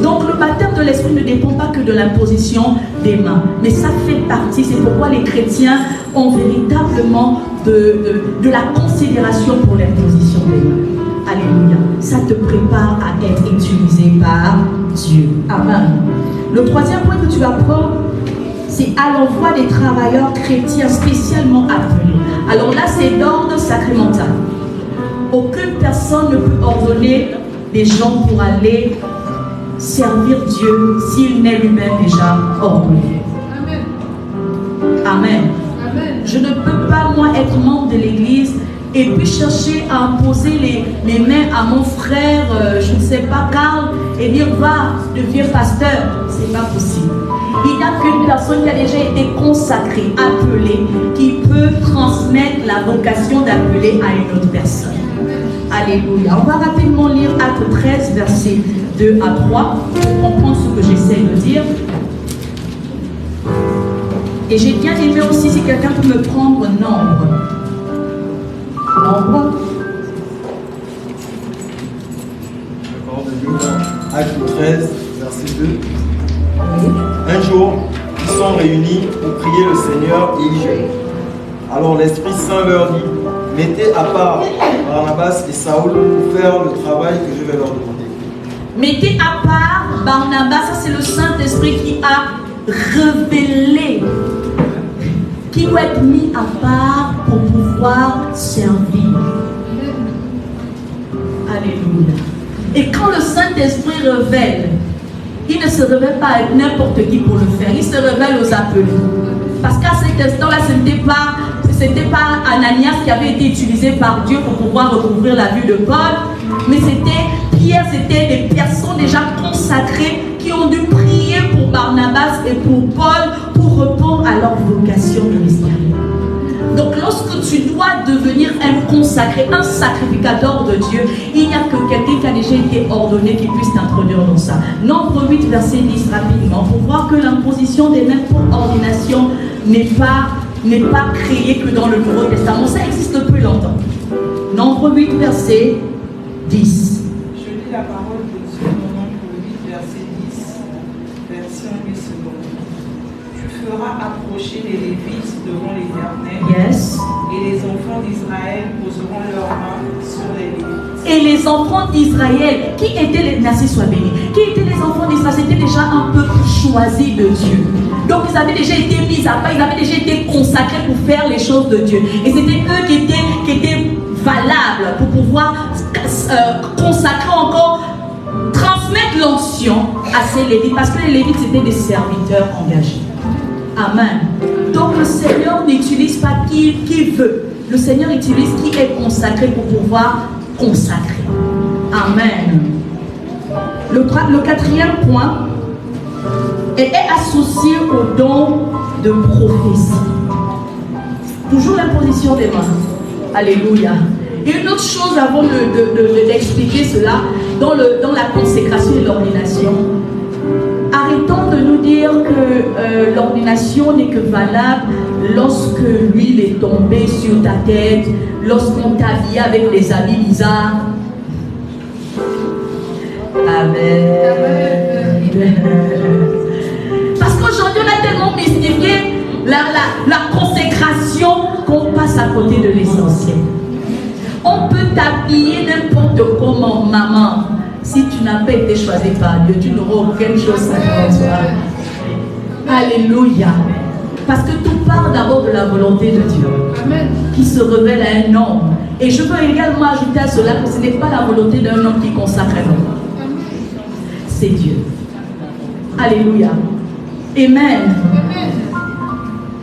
Donc le baptême de l'Esprit ne dépend pas que de l'imposition des mains, mais ça fait partie, c'est pourquoi les chrétiens ont véritablement de la considération pour l'imposition des mains. Alléluia. Ça te prépare à être utilisé par Dieu. Amen. Le troisième point que tu apprends, c'est à l'envoi des travailleurs chrétiens spécialement appelés. Alors là, c'est d'ordre sacramental. Aucune personne ne peut ordonner des gens pour aller servir Dieu s'il n'est lui-même déjà ordonné. Amen. Amen. Amen. Je ne peux pas, moi, être membre de l'église et puis chercher à imposer les mains à mon frère, je ne sais pas, Carl, et dire va devenir pasteur. C'est pas possible. Il n'y a qu'une personne qui a déjà été consacrée, appelée, qui peut transmettre la vocation d'appeler à une autre personne. Alléluia. On va rapidement lire Acte 13, versets 2 à 3, pour comprendre ce que j'essaie de dire. Et j'ai bien aimé aussi si quelqu'un peut me prendre nombre. Nombre. D'accord, de Dieu, Acte 13, verset 2. Un jour, ils sont réunis pour prier le Seigneur et ils jeûnent. Alors l'Esprit Saint leur dit, mettez à part Barnabas et Saoul pour faire le travail que je vais leur demander. Mettez à part Barnabas, ça c'est le Saint-Esprit qui a révélé, qui doit être mis à part pour pouvoir pouvoir servir. Alléluia. Et quand le Saint-Esprit révèle, il ne se révèle pas avec n'importe qui pour le faire. Il se révèle aux appelés. Parce qu'à cet instant-là, ce n'était pas Ananias qui avait été utilisé par Dieu pour pouvoir recouvrir la vue de Paul, mais c'était Pierre, c'était des personnes déjà consacrées qui ont dû prier pour Barnabas et pour Paul pour répondre à leur vocation ministérielle. Donc lorsque tu dois devenir un consacré, un sacrificateur de Dieu, il n'y a que quelqu'un qui a déjà été ordonné qui puisse t'introduire dans ça. Nombre 8, verset 10 rapidement, pour voir que l'imposition des mains pour ordination n'est pas créée que dans le Nouveau Testament. Ça existe depuis longtemps. Nombre 8, verset 10. Je lis la parole de Dieu dans Nombre 8, verset 10, version 8 secondes. Tu feras approcher les Lévites devant l'Éternel. Yes. Et les enfants d'Israël poseront leurs mains sur les Lévites. Et les enfants d'Israël, qui étaient les... Merci, sois béni. Qui étaient les enfants d'Israël? C'était déjà un peuple choisi de Dieu. Donc ils avaient déjà été mis à part, ils avaient déjà été consacrés pour faire les choses de Dieu. Et c'était eux qui étaient valables pour pouvoir consacrer encore, transmettre l'onction à ces Lévites. Parce que les Lévites, c'était des serviteurs engagés. Amen. Donc le Seigneur n'utilise pas qui veut. Le Seigneur utilise qui est consacré pour pouvoir consacrer. Amen. Le quatrième point est associé au don de prophétie. Toujours l'imposition des mains. Alléluia. Et une autre chose avant d'expliquer cela, dans la consécration et l'ordination, arrêtons de nous dire que l'ordination n'est que valable lorsque l'huile est tombée sur ta tête, lorsqu'on t'habille avec les habits bizarres. Amen. Parce qu'aujourd'hui, on a tellement mystifié la consécration qu'on passe à côté de l'essentiel. On peut t'habiller n'importe comment, maman. Si tu n'as pas été choisi par Dieu, tu n'auras aucune chose à toi. Alléluia. Parce que tout part d'abord de la volonté de Dieu. Amen. Qui se révèle à un homme. Et je veux également ajouter à cela que ce n'est pas la volonté d'un homme qui consacre un homme. C'est Dieu. Alléluia. Amen.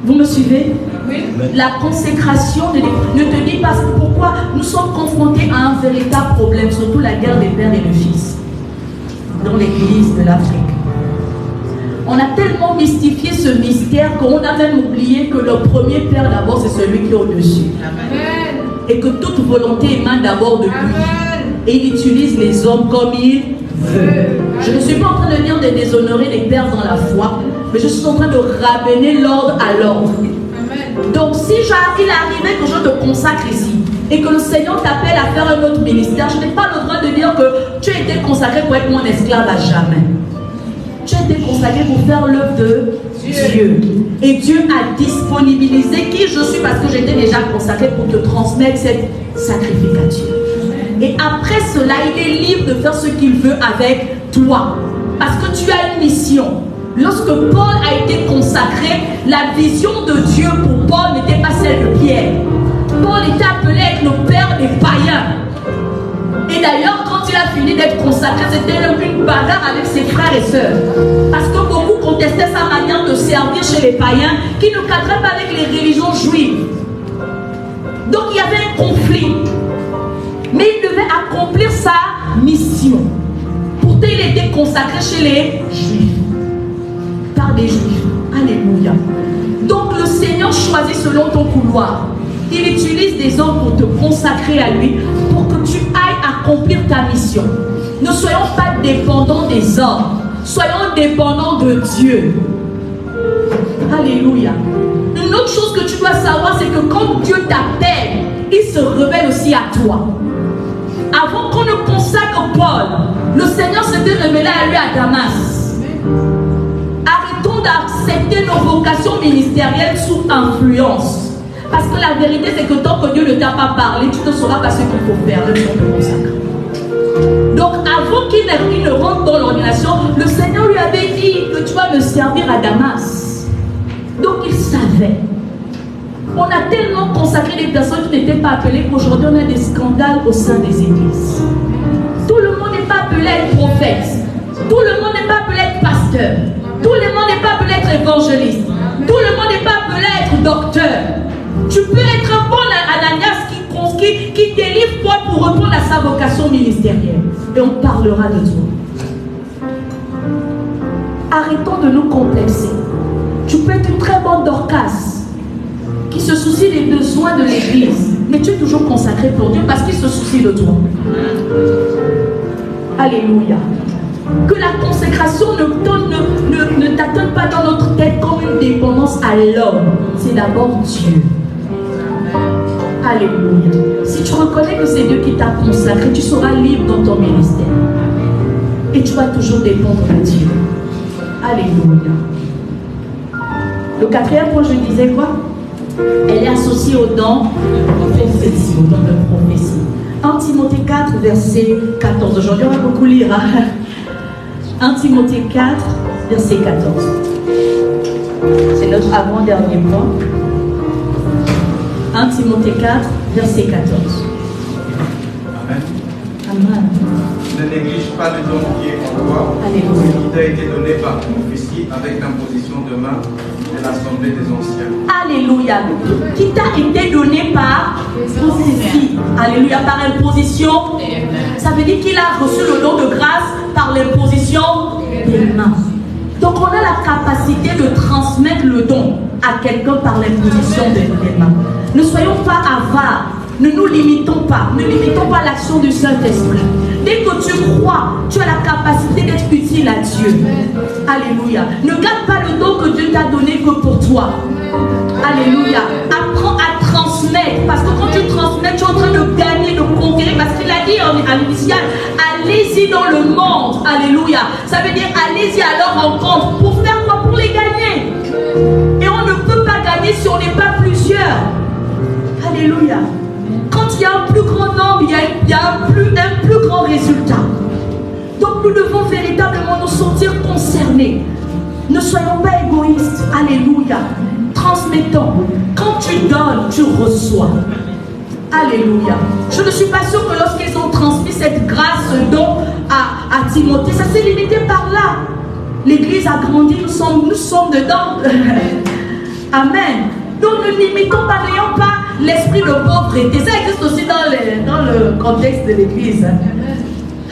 Vous me suivez? Oui. La consécration de ne te dis pas pourquoi nous sommes confrontés à un véritable problème, surtout la guerre des pères et des fils dans l'église de l'Afrique. On a tellement mystifié ce mystère qu'on a même oublié que le premier père d'abord c'est celui qui est au-dessus. Amen. Et que toute volonté émane d'abord de lui. Amen. Et il utilise les hommes comme il veut. Je ne suis pas en train de dire de déshonorer les pères dans la foi, mais je suis en train de ramener l'ordre à l'ordre. Donc si il arrivait que je te consacre ici et que le Seigneur t'appelle à faire un autre ministère, je n'ai pas le droit de dire que tu as été consacré pour être mon esclave à jamais. Tu as été consacré pour faire l'œuvre de Dieu. Et Dieu a disponibilisé qui je suis parce que j'étais déjà consacré pour te transmettre cette sacrificature. Et après cela, il est libre de faire ce qu'il veut avec toi. Parce que tu as une mission. Lorsque Paul a été consacré, la vision de Dieu pour Paul n'était pas celle de Pierre. Paul était appelé à être le père des païens. Et d'ailleurs, quand il a fini d'être consacré, c'était une bagarre avec ses frères et sœurs. Parce que beaucoup contestaient sa manière de servir chez les païens qui ne cadraient pas avec les religions juives. Donc il y avait un conflit. Mais il devait accomplir sa mission. Pourtant, il était consacré chez les Juifs. Par des Juifs. Alléluia. Donc le Seigneur choisit selon ton couloir. Il utilise des hommes pour te consacrer à lui, pour que tu ailles accomplir ta mission. Ne soyons pas dépendants des hommes. Soyons dépendants de Dieu. Alléluia. Une autre chose que tu dois savoir, c'est que quand Dieu t'appelle, il se révèle aussi à toi. Avant qu'on ne consacre Paul, le Seigneur s'était révélé à lui à Damas. Arrêtons d'accepter nos vocations ministérielles sous influence. Parce que la vérité, c'est que tant que Dieu ne t'a pas parlé, tu ne sauras pas ce qu'il faut faire le jour de consacrer. Donc, avant qu'il ne rentre dans l'ordination, le Seigneur lui avait dit que tu vas me servir à Damas. Donc, il savait. On a tellement consacré des personnes qui n'étaient pas appelées qu'aujourd'hui on a des scandales au sein des églises. Tout le monde n'est pas appelé à être prophète. Tout le monde n'est pas appelé à être pasteur. Tout le monde n'est pas appelé à être évangéliste. Tout le monde n'est pas appelé à être docteur. Tu peux être un bon Ananias qui délivre Paul pour répondre à sa vocation ministérielle. Et on parlera de toi. Arrêtons de nous complexer. Tu peux être une très bonne Dorcas qui se soucie des besoins de l'église, mais tu es toujours consacré pour Dieu parce qu'il se soucie de toi. Alléluia. Que la consécration ne t'attende pas dans notre tête comme une dépendance à l'homme. C'est d'abord Dieu. Alléluia. Si tu reconnais que c'est Dieu qui t'a consacré, tu seras libre dans ton ministère. Et tu vas toujours dépendre de Dieu. Alléluia. Le quatrième point, je disais quoi? Elle est associée au don de prophétie. Au don de prophétie. 1 Timothée 4, verset 14. Aujourd'hui, on va beaucoup lire. 1 Timothée 4, verset 14. C'est notre avant-dernier point. 1 Timothée 4, verset 14. Amen. Amen. Ne néglige pas le don qui est en toi, Alléluia. qui t'a été donné par prophétie avec l'imposition de main de l'Assemblée des anciens. Alléluia. Qui t'a été donné par prophétie. Alléluia. Par imposition. Ça veut dire qu'il a reçu le don de grâce par l'imposition des mains. Donc on a la capacité de transmettre le don à quelqu'un par l'imposition des mains. Ne soyons pas avares. Ne nous limitons pas. Ne limitons pas l'action du Saint-Esprit. Dès que tu crois, tu as la capacité d'être utile à Dieu. Alléluia. Ne garde pas le don que Dieu t'a donné que pour toi. Alléluia. Apprends à transmettre. Parce que quand tu transmets, tu es en train de gagner, de conquérir. Parce qu'il a dit à l'initial, allez-y dans le monde. Alléluia. Ça veut dire allez-y à leur rencontre. Pour faire quoi? Pour les gagner. Et on ne peut pas gagner si on n'est pas plusieurs. Alléluia. Quand il y a un plus grand nombre, il y a un plus grand résultat. Donc nous devons véritablement nous sentir concernés. Ne soyons pas égoïstes. Alléluia. Transmettons. Quand tu donnes, tu reçois. Alléluia. Je ne suis pas sûre que lorsqu'ils ont transmis cette grâce, ce don à Timothée, ça s'est limité par là. L'église a grandi, nous sommes dedans. Amen. Donc ne limitons pas, n'ayons pas l'esprit de pauvreté. Ça existe aussi dans le contexte de l'église.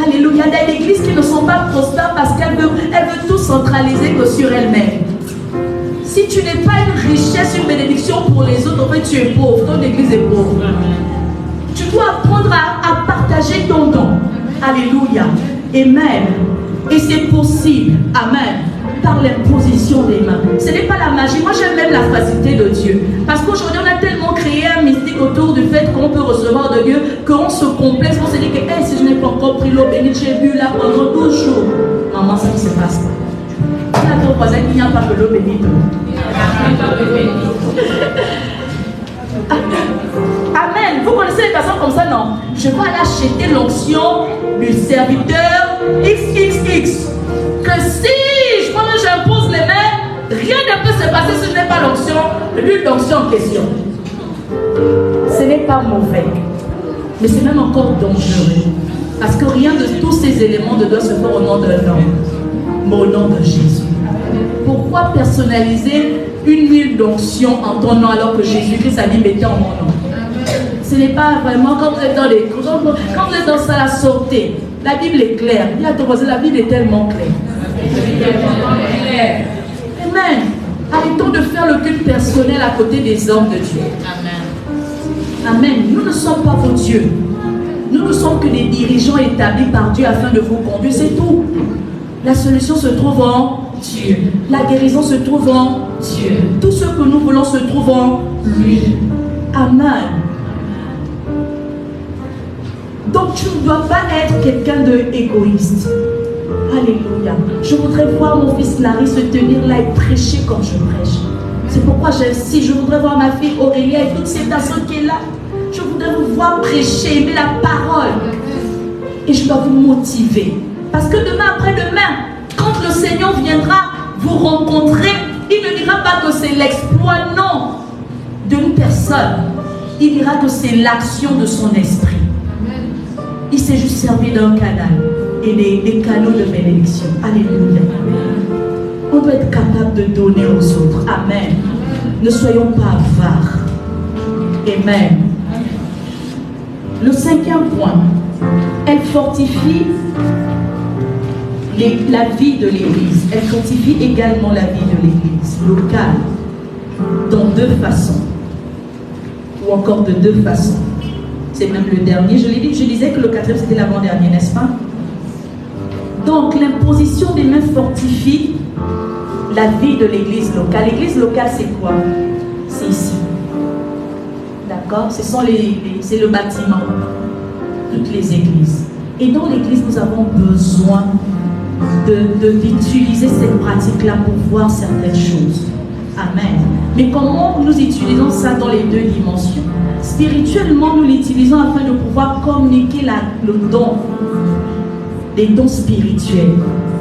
Alléluia. Il y a des églises qui ne sont pas prospères parce qu'elles veulent tout centraliser que sur elles-mêmes. Si tu n'es pas une richesse, une bénédiction pour les autres, en fait tu es pauvre. Ton église est pauvre. Tu dois apprendre à partager ton don. Alléluia. Amen. Et c'est possible. Amen. Par l'imposition des mains. Ce n'est pas la magie. Moi j'aime même la facilité de Dieu. Parce qu'aujourd'hui on a tellement créé un mystique autour du fait qu'on peut recevoir de Dieu qu'on se complexe. On se dit que hey, si je n'ai pas encore pris l'eau bénite, j'ai bu là pendant 12 jours. Maman, ça ne se passe pas. Il y a ton voisin qui n'y a pas de l'eau bénite. Amen. Vous connaissez les personnes comme ça, non? Je vais aller acheter l'onction du serviteur XXX. Que si j'impose les mains, rien ne peut se passer si je n'ai pas l'onction, l'huile d'onction en question. Ce n'est pas mauvais, mais c'est même encore dangereux. Parce que rien de tous ces éléments ne doit se faire au nom d'un homme, mais au nom de Jésus. Pourquoi personnaliser une huile d'onction en ton nom alors que Jésus-Christ a dit mettez en mon nom? Ce n'est pas vraiment quand vous êtes dans les quand vous êtes dans ça, la sortez. La Bible est claire. Il y a ton voisin, la Bible est tellement claire. Amen. Arrêtons de faire le culte personnel à côté des hommes de Dieu. Amen. Amen. Nous ne sommes pas vos dieux. Nous ne sommes que des dirigeants établis par Dieu afin de vous conduire. C'est tout. La solution se trouve en Dieu. La guérison se trouve en Dieu. Tout ce que nous voulons se trouve en lui. Amen. Donc tu ne dois pas être quelqu'un d'égoïste. Alléluia. Je voudrais voir mon fils Larry se tenir là et prêcher comme je prêche. C'est pourquoi j'insiste. Je voudrais voir ma fille Aurélia et toutes ces personnes qui sont là. Je voudrais vous voir prêcher, aimer la parole. Et je dois vous motiver. Parce que demain, après-demain, quand le Seigneur viendra vous rencontrer, il ne dira pas que c'est l'exploit, non, d'une personne. personne, il dira que c'est l'action de son esprit. Il s'est juste servi d'un canal et des canaux de bénédiction. Alléluia. On doit être capable de donner aux autres. Amen. Ne soyons pas avares. Amen. Le 5e point, elle fortifie la vie de l'Église. Elle fortifie également la vie de l'Église locale dans 2 façons. Ou encore de 2 façons. C'est même le dernier. Je disais que le 4e c'était l'avant-dernier, n'est-ce pas? Donc l'imposition des mains fortifie la vie de l'église locale. L'église locale c'est quoi? C'est ici. D'accord? C'est le bâtiment. Toutes les églises. Et dans l'église nous avons besoin d'utiliser cette pratique-là pour voir certaines choses. Amen. Mais comment nous utilisons ça dans les 2 dimensions? Spirituellement, nous l'utilisons afin de pouvoir communiquer le don, les dons spirituels.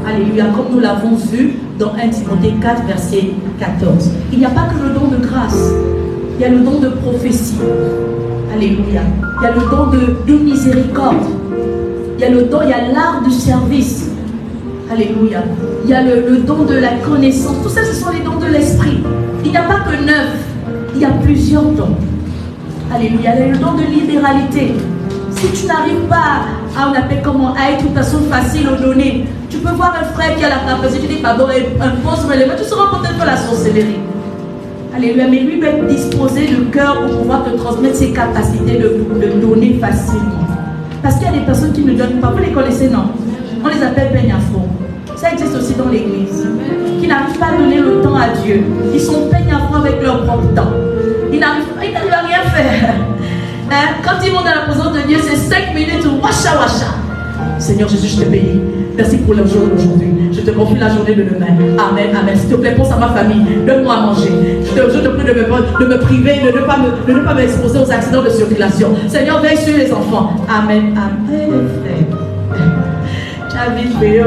Alléluia, comme nous l'avons vu dans 1 Timothée 4, verset 14. Il n'y a pas que le don de grâce, il y a le don de prophétie. Alléluia. Il y a le don de miséricorde. Il y a l'art du service. Alléluia. Il y a le don de la connaissance. Tout ça, ce sont les dons de l'esprit. Il n'y a pas que 9. Il y a plusieurs dons. Alléluia. Il y a le don de libéralité. Si tu n'arrives pas à être de façon facile au donner, tu peux voir un frère qui a la capacité, tu dis pardon, impose-moi les mains, tu seras peut-être pas la sorcellerie. Alléluia. Mais lui va être disposé de cœur pour pouvoir te transmettre ses capacités de donner facilement. Parce qu'il y a des personnes qui ne donnent pas. Vous les connaissez, non? On les appelle peignafro. Ça existe aussi dans l'église. Qui n'arrivent pas à donner le temps à Dieu. Ils sont peignafro avec leur propre temps. Ils n'arrivent à rien faire. Hein? Quand ils vont dans la présence de Dieu, c'est 5 minutes ou washa washa. Seigneur Jésus, je te bénis. Merci pour le jour d'aujourd'hui. Je te confie la journée de demain. Amen, amen. S'il te plaît, pense à ma famille. Donne-moi à manger. Je te prie de me priver, de ne pas m'exposer aux accidents de circulation. Seigneur, veille sur les enfants. Amen, amen. Tu as vite fait.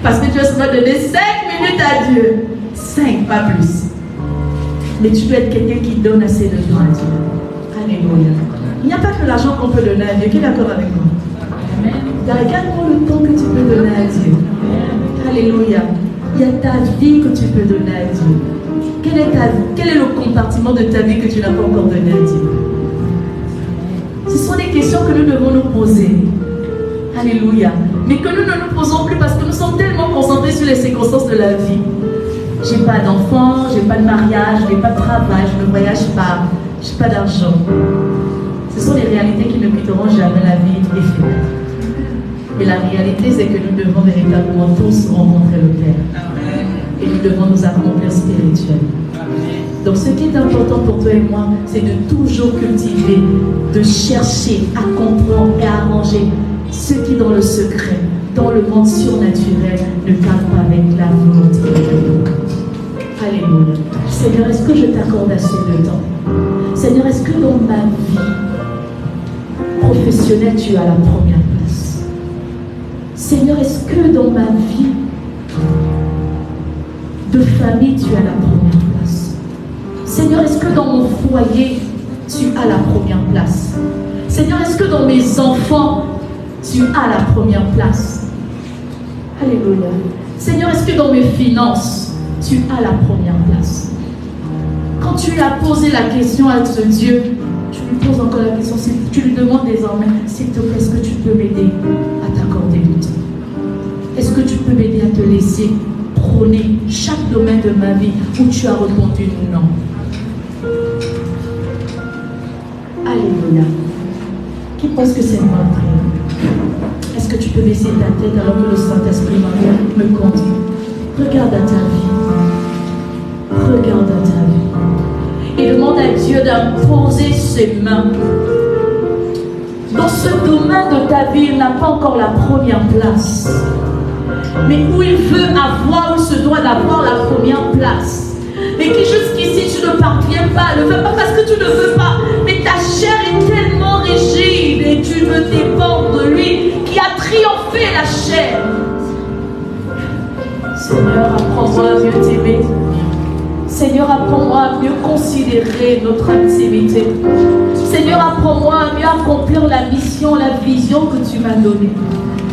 Parce que tu as seulement donné 5 minutes à Dieu. 5, pas plus. Mais tu dois être quelqu'un qui donne assez de temps à Dieu. Alléluia. Il n'y a pas que l'argent qu'on peut donner à Dieu. Qui est d'accord avec moi? Il y a également le temps que tu peux donner à Dieu. Alléluia. Il y a ta vie que tu peux donner à Dieu. Quel est le compartiment de ta vie que tu n'as pas encore donné à Dieu? Ce sont des questions que nous devons nous poser. Alléluia. Mais que nous ne nous posons plus parce que nous sommes tellement concentrés sur les circonstances de la vie. J'ai pas d'enfant, j'ai pas de mariage, j'ai pas de travail, je ne voyage pas, j'ai pas d'argent. Ce sont des réalités qui ne quitteront jamais la vie éphémère. Mais la réalité, c'est que nous devons véritablement tous rencontrer le Père. Et nous devons nous accomplir spirituellement. Donc ce qui est important pour toi et moi, c'est de toujours cultiver, de chercher à comprendre et à arranger ce qui dans le secret, dans le monde surnaturel, ne cadre pas avec la volonté de Dieu. Alléluia. Seigneur, est-ce que je t'accorde assez de temps? Seigneur, est-ce que dans ma vie professionnelle, tu as la première place? Seigneur, est-ce que dans ma vie de famille, tu as la première place? Seigneur, est-ce que dans mon foyer, tu as la première place? Seigneur, est-ce que dans mes enfants, tu as la première place? Alléluia. Seigneur, est-ce que dans mes finances, tu as la première place? Quand tu as posé la question à ce Dieu, tu lui poses encore la question, tu lui demandes désormais, s'il te plaît, est-ce que tu peux m'aider à t'accorder du temps? Est-ce que tu peux m'aider à te laisser prôner chaque domaine de ma vie où tu as répondu non? Alléluia. Qui pense que c'est moi la prière? Est-ce que tu peux baisser ta tête alors que le Saint-Esprit me conduit? Regarde à ta vie. Regarde à ta vie. Et demande à Dieu d'imposer ses mains. Dans ce domaine de ta vie, il n'a pas encore la première place. Mais où il veut avoir, où il se doit d'avoir la première place. Mais qui jusqu'ici tu ne parviens pas, ne veux pas parce que tu ne veux pas. Mais ta chair est tellement rigide et tu veux dépendre de lui qui a triomphé la chair. Seigneur, apprends-moi à mieux t'aimer. Seigneur, apprends-moi à mieux considérer notre intimité. Seigneur, apprends-moi à mieux accomplir la mission, la vision que tu m'as donnée.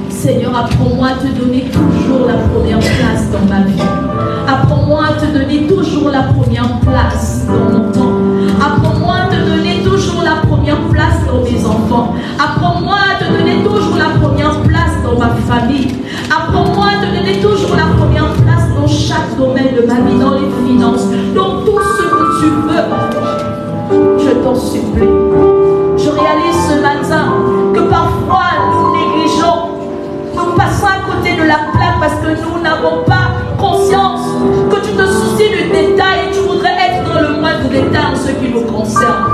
Seigneur, apprends-moi à te donner toujours la première place dans ma vie. Apprends-moi à te donner toujours la première place dans mon temps. Apprends-moi à te donner toujours la première place dans mes enfants. Apprends-moi à te donner toujours la première place dans ma famille. Apprends-moi à te donner toujours la première place dans chaque domaine de ma vie, dans les finances, dans tout ce que tu veux. Je t'en supplie. Je réalise ce matin que parfois nous négligeons. Nous passons à côté de la plaque parce que nous n'avons pas conscience que tu te soucies du détail et tu voudrais être dans le moindre détail en ce qui nous concerne.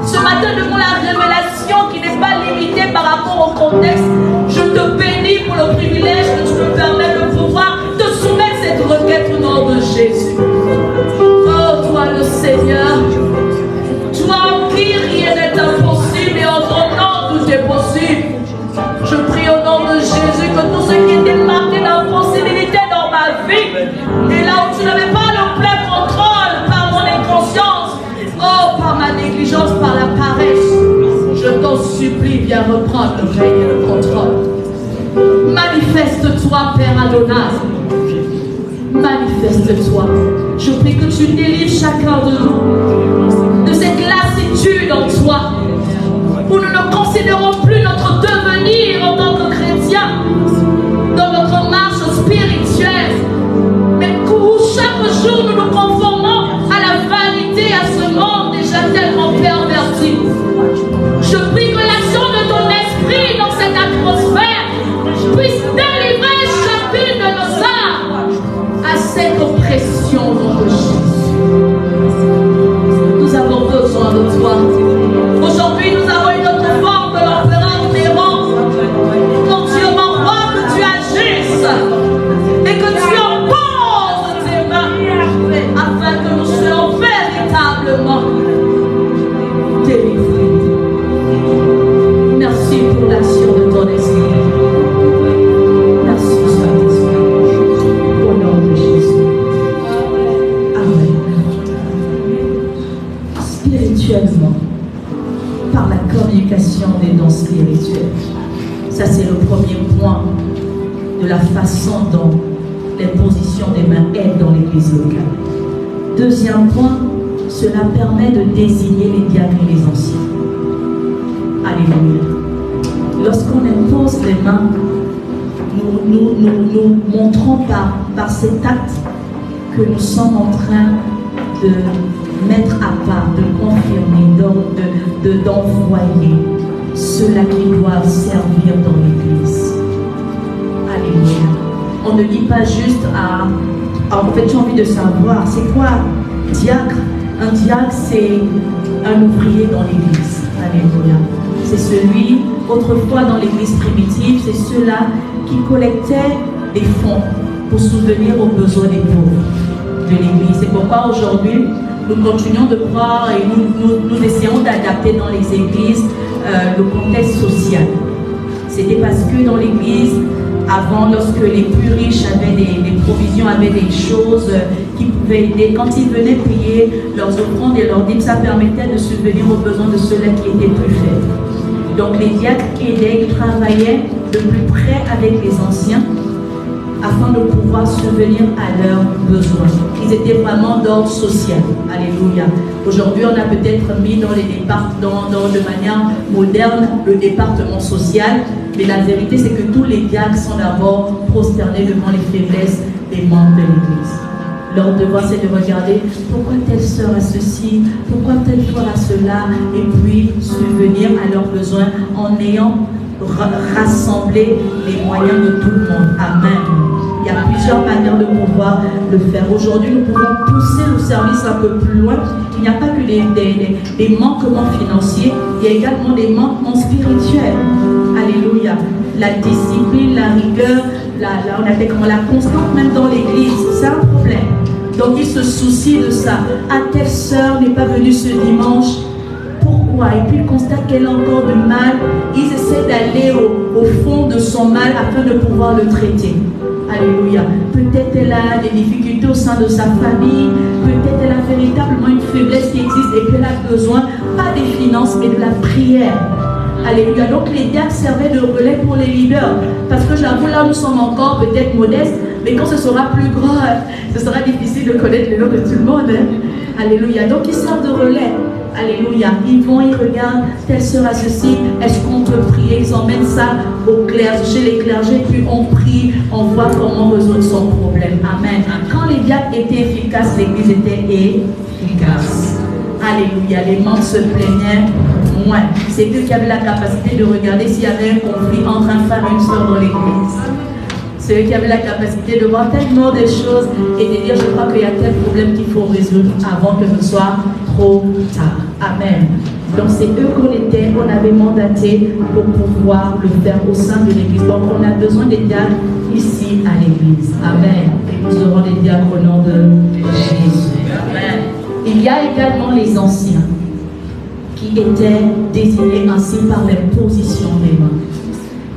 Ce matin, devant la révélation qui n'est pas limitée par rapport au contexte, je te bénis pour le privilège que tu me permets de pouvoir te soumettre cette requête au nom de Jésus. Oh, toi le Seigneur, toi en qui rien n'est impossible et en ton nom tout est possible. Je prie au nom de Jésus que tout ce qui était marqué d'impossibilité dans ma vie, et là où tu n'avais pas le plein contrôle par mon inconscience, oh, par ma négligence, par la paresse, je t'en supplie, viens reprendre le règne et le contrôle. Manifeste-toi, Père Adonai. Manifeste-toi. Je prie que tu délivres chacun de nous de cette lassitude en toi, où nous ne considérons plus notre devenir en tant que chrétien dans notre marche spirituelle, mais où chaque jour nous nous conformons à la vanité, à ce monde déjà tellement perverti. Je prie que l'action de ton esprit dans cette atmosphère puisse délivrer chacune de nos âmes à cette oppression dans le Jésus. Nous avons besoin de toi. Aujourd'hui, nous avons une autre forme de l'empereur Néron. Mon Dieu, m'envoie que tu agisses et que tu imposes tes mains afin que nous soyons véritablement délivrés. Merci pour l'action de ton esprit. Merci, Saint-Esprit. Au nom de Jésus. Amen. Spirituellement, par la communication des dons spirituels. Ça, c'est le premier point de la façon dont l'imposition des mains aide dans l'église locale. Deuxième point, cela permet de désigner les diacres et les anciens. Alléluia. Lorsqu'on impose les mains, nous montrons par cet acte que nous sommes en train de mettre à part, de confirmer, d'envoyer ceux-là qui doivent servir dans l'église. Alléluia. On ne dit pas juste en fait, j'ai envie de savoir, c'est quoi diacre? Un diacre, c'est un ouvrier dans l'église. Alléluia. C'est celui, autrefois dans l'église primitive, c'est ceux-là qui collectaient des fonds pour souvenir aux besoins des pauvres de l'église. C'est pourquoi aujourd'hui, nous continuons de croire et nous essayons d'adapter dans les églises le contexte social. C'était parce que dans l'église, avant, lorsque les plus riches avaient des provisions, avaient des choses qui pouvaient aider, quand ils venaient payer leurs offrandes et leurs dîmes, ça permettait de subvenir aux besoins de ceux-là qui étaient plus faibles. Donc les diacres aidaient, ils travaillaient de plus près avec les anciens afin de pouvoir subvenir à leurs besoins. Ils étaient vraiment d'ordre social. Alléluia. Aujourd'hui, on a peut-être mis dans les départements, de manière moderne, le département social, mais la vérité, c'est que tous les diacres sont d'abord prosternés devant les faiblesses des membres de l'Église. Leur devoir, c'est de regarder pourquoi telle sœur a ceci, pourquoi telle frère a cela, et puis subvenir à leurs besoins en ayant rassemblé les moyens de tout le monde. Amen. Il y a plusieurs manières de pouvoir le faire. Aujourd'hui, nous pouvons pousser le service un peu plus loin. Il n'y a pas que des manquements financiers, il y a également des manquements spirituels. Alléluia. La discipline, la rigueur, on appelle comment la constante même dans l'église, c'est un problème. Donc ils se soucient de ça. Ah, telle sœur n'est pas venue ce dimanche. Pourquoi? Et puis ils constatent qu'elle a encore du mal. Ils essaient d'aller au fond de son mal afin de pouvoir le traiter. Alléluia. Peut-être peut-être elle a des difficultés au sein de sa famille, peut-être elle a véritablement une faiblesse qui existe et qu'elle a besoin, pas des finances, mais de la prière. Alléluia. Donc les diacres servaient de relais pour les leaders. Parce que j'avoue, là, nous sommes encore peut-être modestes, mais quand ce sera plus grand, ce sera difficile de connaître le nom de tout le monde. Alléluia. Donc ils servent de relais. Alléluia. Ils vont, ils regardent, telle sera ceci, est-ce qu'on peut prier? Ils emmènent ça au clergé, chez les clergés, puis on prie, on voit comment résoudre son problème. Amen. Quand les diacres étaient efficaces, l'église était efficace. Alléluia. Les membres se plaignaient moins. C'est eux qui avaient la capacité de regarder s'il y avait un conflit entre un frère et une soeur dans l'église. C'est eux qui avaient la capacité de voir tellement de choses et de dire, je crois qu'il y a tel problème qu'il faut résoudre avant que ce soit trop tard. Amen. Donc c'est eux qu'on était, on avait mandaté pour pouvoir le faire au sein de l'église. Donc on a besoin des diacres ici à l'église. Amen. Et nous aurons des diacres au nom de Jésus. Amen. Il y a également les anciens qui étaient désignés ainsi par l'imposition des mains.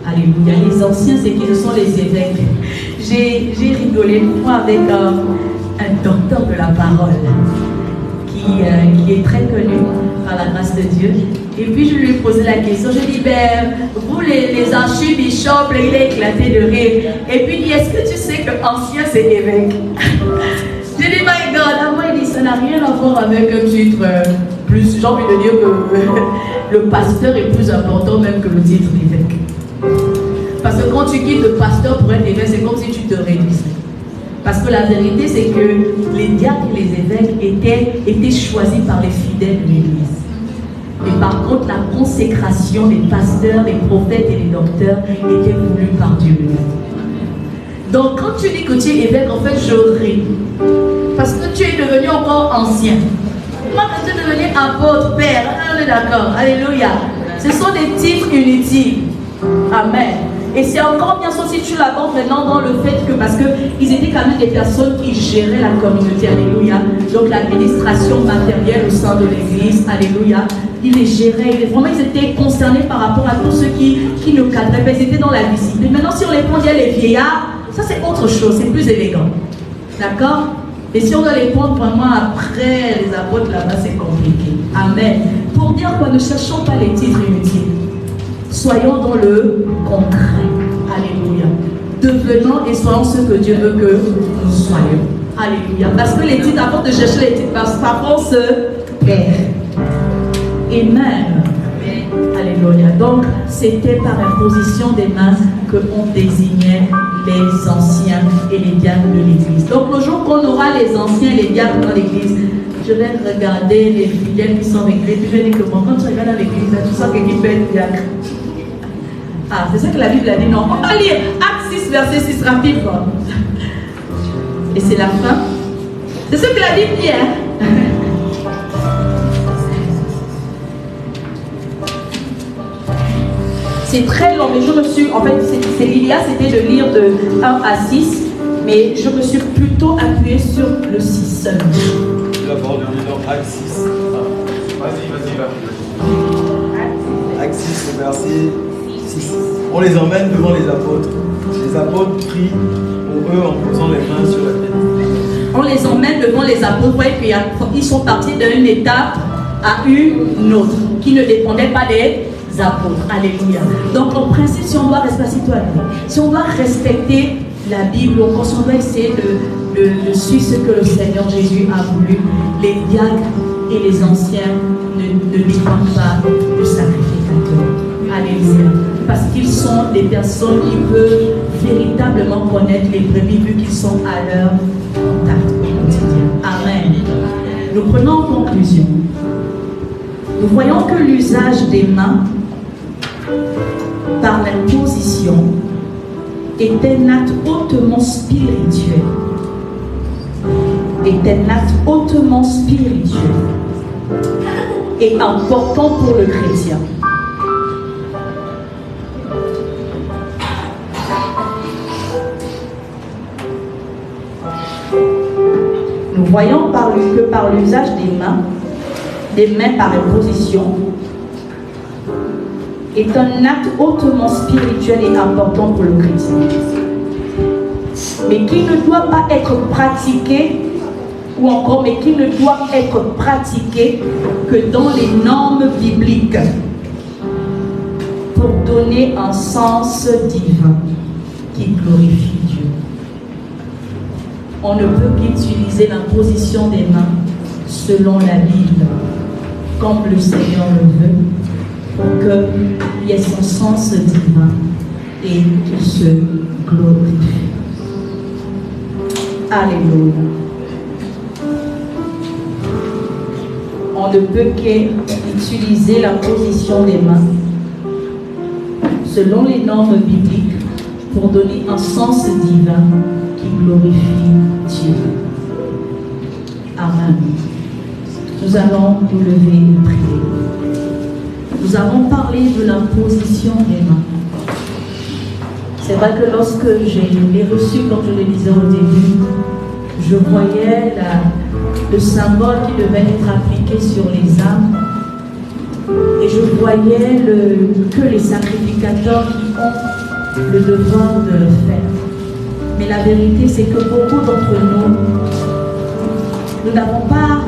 Alléluia. Les anciens, c'est qui? Ce sont les évêques. J'ai rigolé moi avec un docteur de la parole qui est très connu par la grâce de Dieu. Et puis je lui ai posé la question. Je lui ai dit, vous les archibishops, il a éclaté de rire. Et puis il dit, est-ce que tu sais que ancien c'est évêque? Je lui ai dit, my God. Moi il dit, ça n'a rien à voir avec un titre plus. J'ai envie de dire que le pasteur est plus important même que le titre d'évêque. Parce que quand tu quittes le pasteur pour être évêque, c'est comme si tu te réduisais. Parce que la vérité, c'est que les diacres et les évêques étaient choisis par les fidèles de l'Église. Mais par contre, la consécration des pasteurs, des prophètes et des docteurs était voulue par Dieu. Donc, quand tu dis que tu es évêque, en fait, je ris. Parce que tu es devenu encore ancien. Moi, quand tu es devenu apôtre, père, on est d'accord. Alléluia. Ce sont des titres inutiles. Amen. Et c'est encore bien sûr si tu l'abordes maintenant dans le fait que, parce qu'ils étaient quand même des personnes qui géraient la communauté, alléluia. Donc l'administration matérielle au sein de l'église, alléluia. Ils les géraient, vraiment ils étaient concernés par rapport à tous ceux qui ne cadraient pas, ils étaient dans la discipline. Maintenant si on les prend, il y a les vieillards, ça c'est autre chose, c'est plus élégant. D'accord? Et si on doit les prendre vraiment après les apôtres là-bas, c'est compliqué. Amen. Pour dire quoi, ne cherchons pas les titres inutiles. Soyons dans le concret. Alléluia. Devenons et soyons ce que Dieu veut que nous soyons. Alléluia. Parce que les titres, avant de chercher les titres, parfois on se perd. Et même, alléluia. Donc, c'était par imposition des mains qu'on désignait les anciens et les diacres de l'église. Donc, le jour qu'on aura les anciens et les diacres dans l'église, je vais regarder les fidèles qui sont avec lui. Puis je vais dire que quand tu regardes dans l'église, tu sens que qui peut être diacre. Ah, c'est ça que la Bible a dit, non. On va lire Acte 6, verset 6, rapide. Et c'est la fin. C'est ce que la Bible dit, hein. C'est très long, mais je me suis... En fait, l'idéal, c'était de lire de 1 à 6, mais je me suis plutôt appuyée sur le 6 seulement. La parole de Dieu dans Acte 6. Vas-y. Acte 6, verset 6. On les emmène devant les apôtres. Les apôtres prient pour eux en posant les mains sur la tête. On les emmène devant les apôtres, et ils sont partis d'une étape à une autre, qui ne dépendait pas des apôtres. Alléluia. Donc en principe, si on doit respecter la Bible, si on doit essayer de suivre ce que le Seigneur Jésus a voulu, les diacres et les anciens ne dépendent pas du sacrificateur. Alléluia. Parce qu'ils sont des personnes qui peuvent véritablement connaître les brebis vu qu'ils sont à leur contact au quotidien. Amen. Nous prenons en conclusion. Nous voyons que l'usage des mains par l'imposition est un acte hautement spirituel. Et important pour le chrétien. Nous voyons que par l'usage des mains par imposition, est un acte hautement spirituel et important pour le chrétien. mais qui ne doit pas être pratiqué, ou encore, mais qui ne doit être pratiqué que dans les normes bibliques pour donner un sens divin qui glorifie Dieu. On ne peut qu'utiliser l'imposition des mains selon la Bible, comme le Seigneur le veut, pour qu'il y ait son sens divin et qu'il se glorifie. Alléluia. On ne peut qu'utiliser la position des mains selon les normes bibliques pour donner un sens divin qui glorifie Dieu. Amen. Nous allons nous lever et prier. Nous avons parlé de l'imposition des mains. C'est vrai que lorsque je l'ai reçu, comme je le disais au début, je voyais le symbole qui devait être appliqué sur les âmes. Et je voyais que les sacrificateurs qui ont le devoir de le faire. Mais la vérité, c'est que beaucoup d'entre nous n'avons pas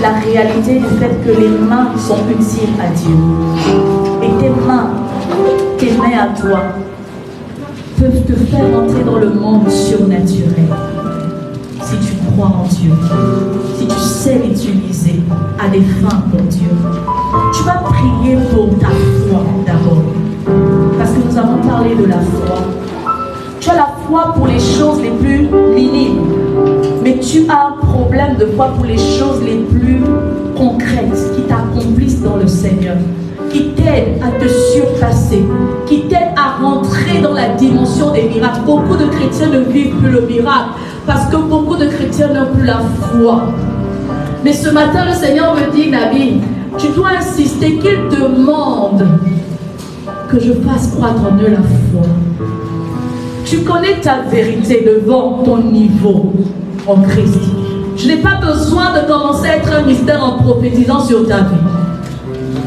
la réalité du fait que les mains sont utiles à Dieu. Et tes mains à toi, peuvent te faire entrer dans le monde surnaturel. Si tu crois en Dieu, si tu sais l'utiliser à des fins pour Dieu, tu vas prier pour ta foi d'abord. Parce que nous avons parlé de la foi. Tu as la foi pour les choses les plus minimes, mais tu as un problème de foi pour les choses les plus concrètes qui t'accomplissent dans le Seigneur, qui t'aident à te surpasser, qui t'aident à rentrer dans la dimension des miracles. Beaucoup de chrétiens ne vivent plus le miracle parce que beaucoup de chrétiens n'ont plus la foi. Mais ce matin, le Seigneur me dit, Nabi, tu dois insister qu'il demande que je fasse croître en eux la foi. Tu connais ta vérité devant ton niveau en Christ. Je n'ai pas besoin de commencer à être un mystère en prophétisant sur ta vie.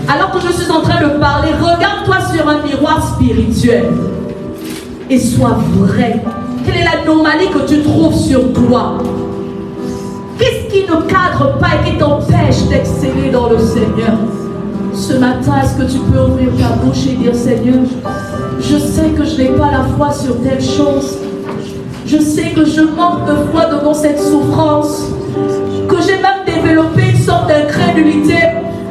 Alors que je suis en train de parler, regarde-toi sur un miroir spirituel et sois vrai. Quelle est l'anomalie que tu trouves sur toi? Qu'est-ce qui ne cadre pas et qui t'empêche d'exceller dans le Seigneur? Ce matin, est-ce que tu peux ouvrir ta bouche et dire, Seigneur, je sais que je n'ai pas la foi sur telle chose. Je sais que je manque de foi devant cette souffrance. Que j'ai même développé une sorte d'incrédulité.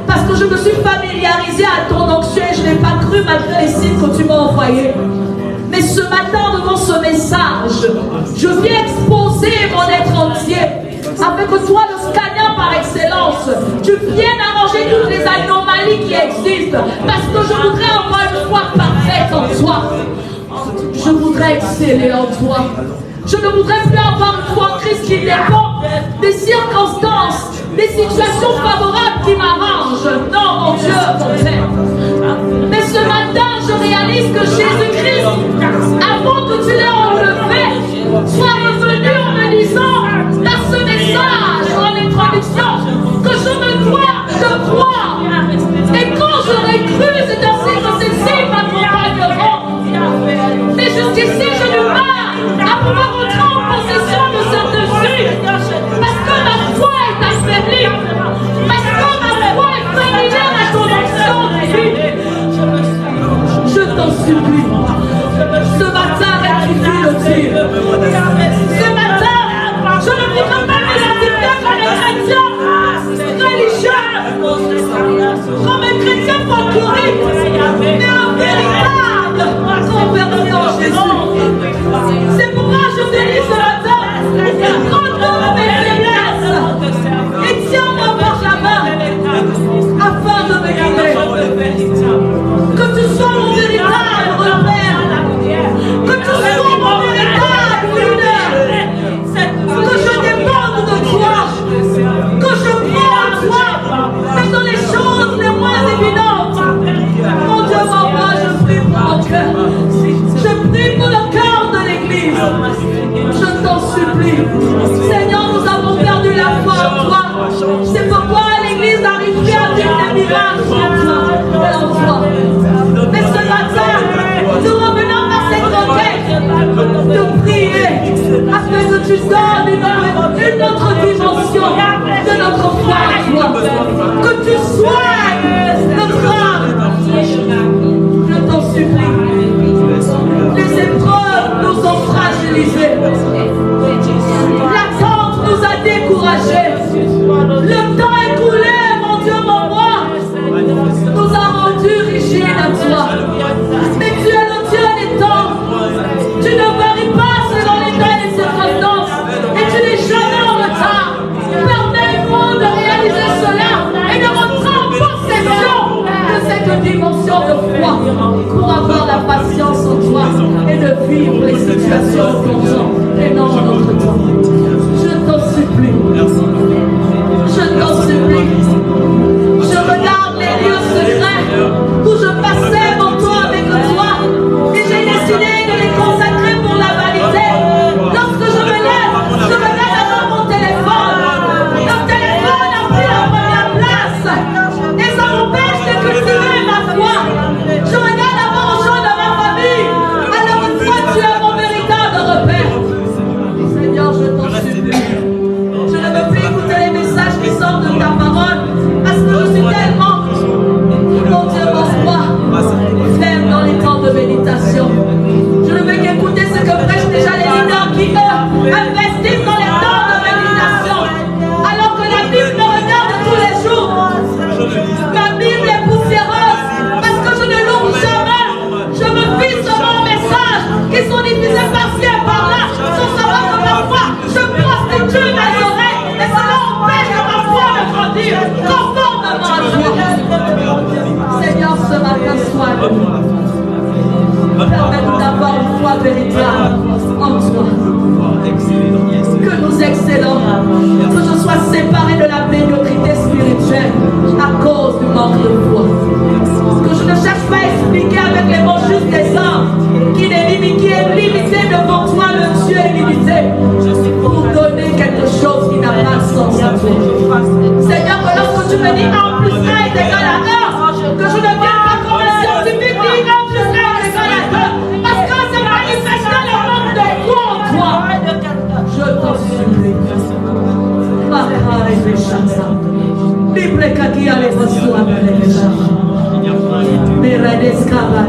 Parce que je me suis familiarisée à ton onction et je n'ai pas cru malgré les signes que tu m'as envoyés. Mais ce matin, devant ce message, je viens exposer mon être entier. Afin que toi, le scanner par excellence, tu viennes arranger toutes les anomalies qui existent. Parce que je voudrais avoir une foi parfaite en toi. Je voudrais exceller en toi. Je ne voudrais plus avoir une foi en Christ qui dépend des circonstances, des situations favorables qui m'arrangent. Non, mon Dieu, mon Père. Mais ce matin, je réalise que Jésus-Christ, avant que tu l'aies enlevé, soit revenu en me disant dans ce message, en introduction, que je me dois de croire. Et quand j'aurai cru, c'est ainsi que ces signes m'accompagneront. Mais jusqu'ici, je ne pas à pouvoir entrer en possession de cette vie. Parce que ma foi est affaiblie. Parce que ma foi est familière à ton action. Je t'en supplie. Ce matin, rectifie le tir. Ce matin, je ne voudrais pas m'identifier comme un chrétien religieux, comme un chrétien folklorique, mais un véritable converti en Jésus. C'est pourquoi je te dis ce matin, prends-toi mes faiblesses et tiens-moi par la main afin de me guider. Que tu sois mon véritable repère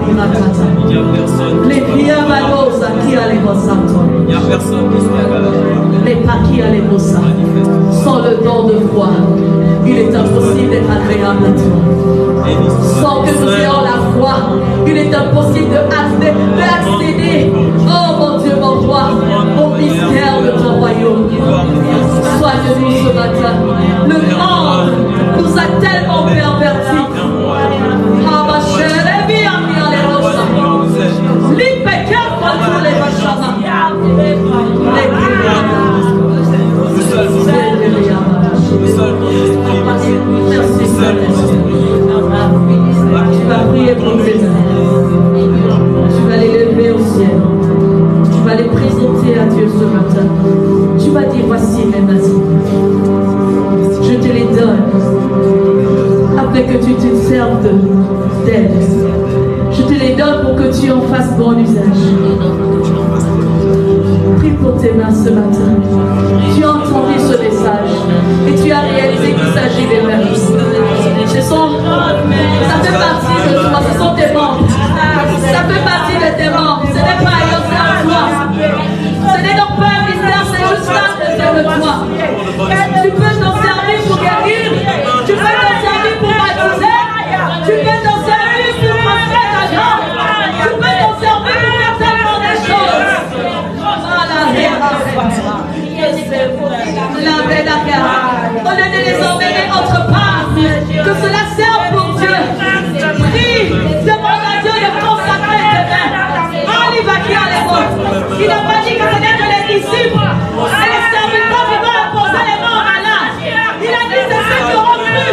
Lirakata. Il n'y a personne. Les Piamalosa qui a les Bossanton. Il n'y a personne qui soit égal à toi. Les Paki à les Bossa. Sans le don de foi, il est impossible d'être agréable à toi. Sans que nous ayons la foi, il est impossible d'accéder, oh mon Dieu, mon roi, au mystère de ton royaume. Soigne-nous ce matin. Le monde nous a tellement pervertis. Ah, ma chère, les bien, les rosas. L'impeccable pour tous les vachamas. Les merci, Seigneur. Tu vas prier pour tes âmes. Tu vas les lever au ciel. Tu vas les présenter à Dieu ce matin. Tu vas dire, voici mes nazis. Je te les donne. Après que tu te serves d'elles. Je te les donne pour que tu en fasses bon usage. Prie pour tes mains ce matin. Tu as entendu ce message et tu as réalisé qu'il s'agit des mains. Ça fait partie de toi, ce sont tes membres. Ça fait partie de tes membres. Ce n'est pas ailleurs, c'est à toi. Ce n'est donc pas un mystère, c'est juste là que c'est de toi. Tu peux t'en servir pour guérir. Tu peux t'en servir pour baptiser. Tu peux t'en servir pour transmettre la grâce. Tu peux t'en servir pour faire tellement des choses. Au lieu de les emmener autre part, que cela serve pour Dieu. Prie, demande à Dieu de consacrer tes mains. Il n'a pas dit que c'était que les disciples et les serviteurs qui vont imposer les mains aux malades. Il a dit c'est ceux qui auront cru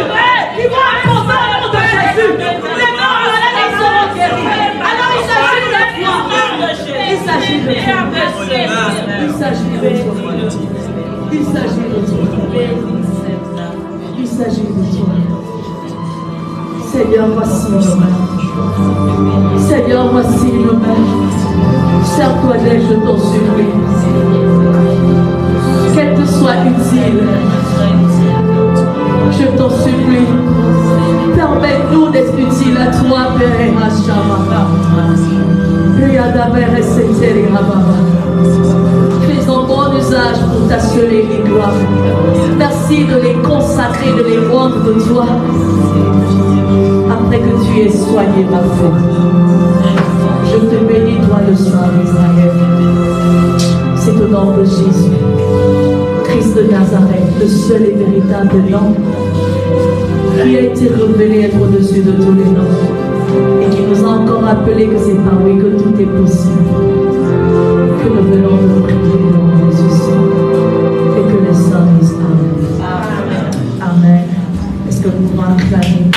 qui vont imposer le nom de Jésus. Les mains aux malades, ils seront guéris. Alors il s'agit de toi. Il s'agit de toi. Il s'agit de toi. Il s'agit de toi. Il s'agit de toi. Seigneur, voici nos mains. Seigneur, voici nos mains. Sers-toi d'elle, je t'en supplie. Qu'elle te soit utile. Je t'en supplie. Permets-nous d'être utiles à toi, Père Hachama. Fais-en bon usage pour ta seule et gloire. Merci de les consacrer, de les rendre de toi. Après que tu aies soigné ma foi. Je te bénis, toi le Saint d'Israël. C'est au nom de Jésus, Christ de Nazareth, le seul et véritable nom, qui a été révélé être au-dessus de tous les noms, et qui nous a encore rappelé que c'est par lui que tout est possible, que nous venons de prier au nom de Jésus, et que les saints disent Amen. Amen. Est-ce que nous pouvons acclamer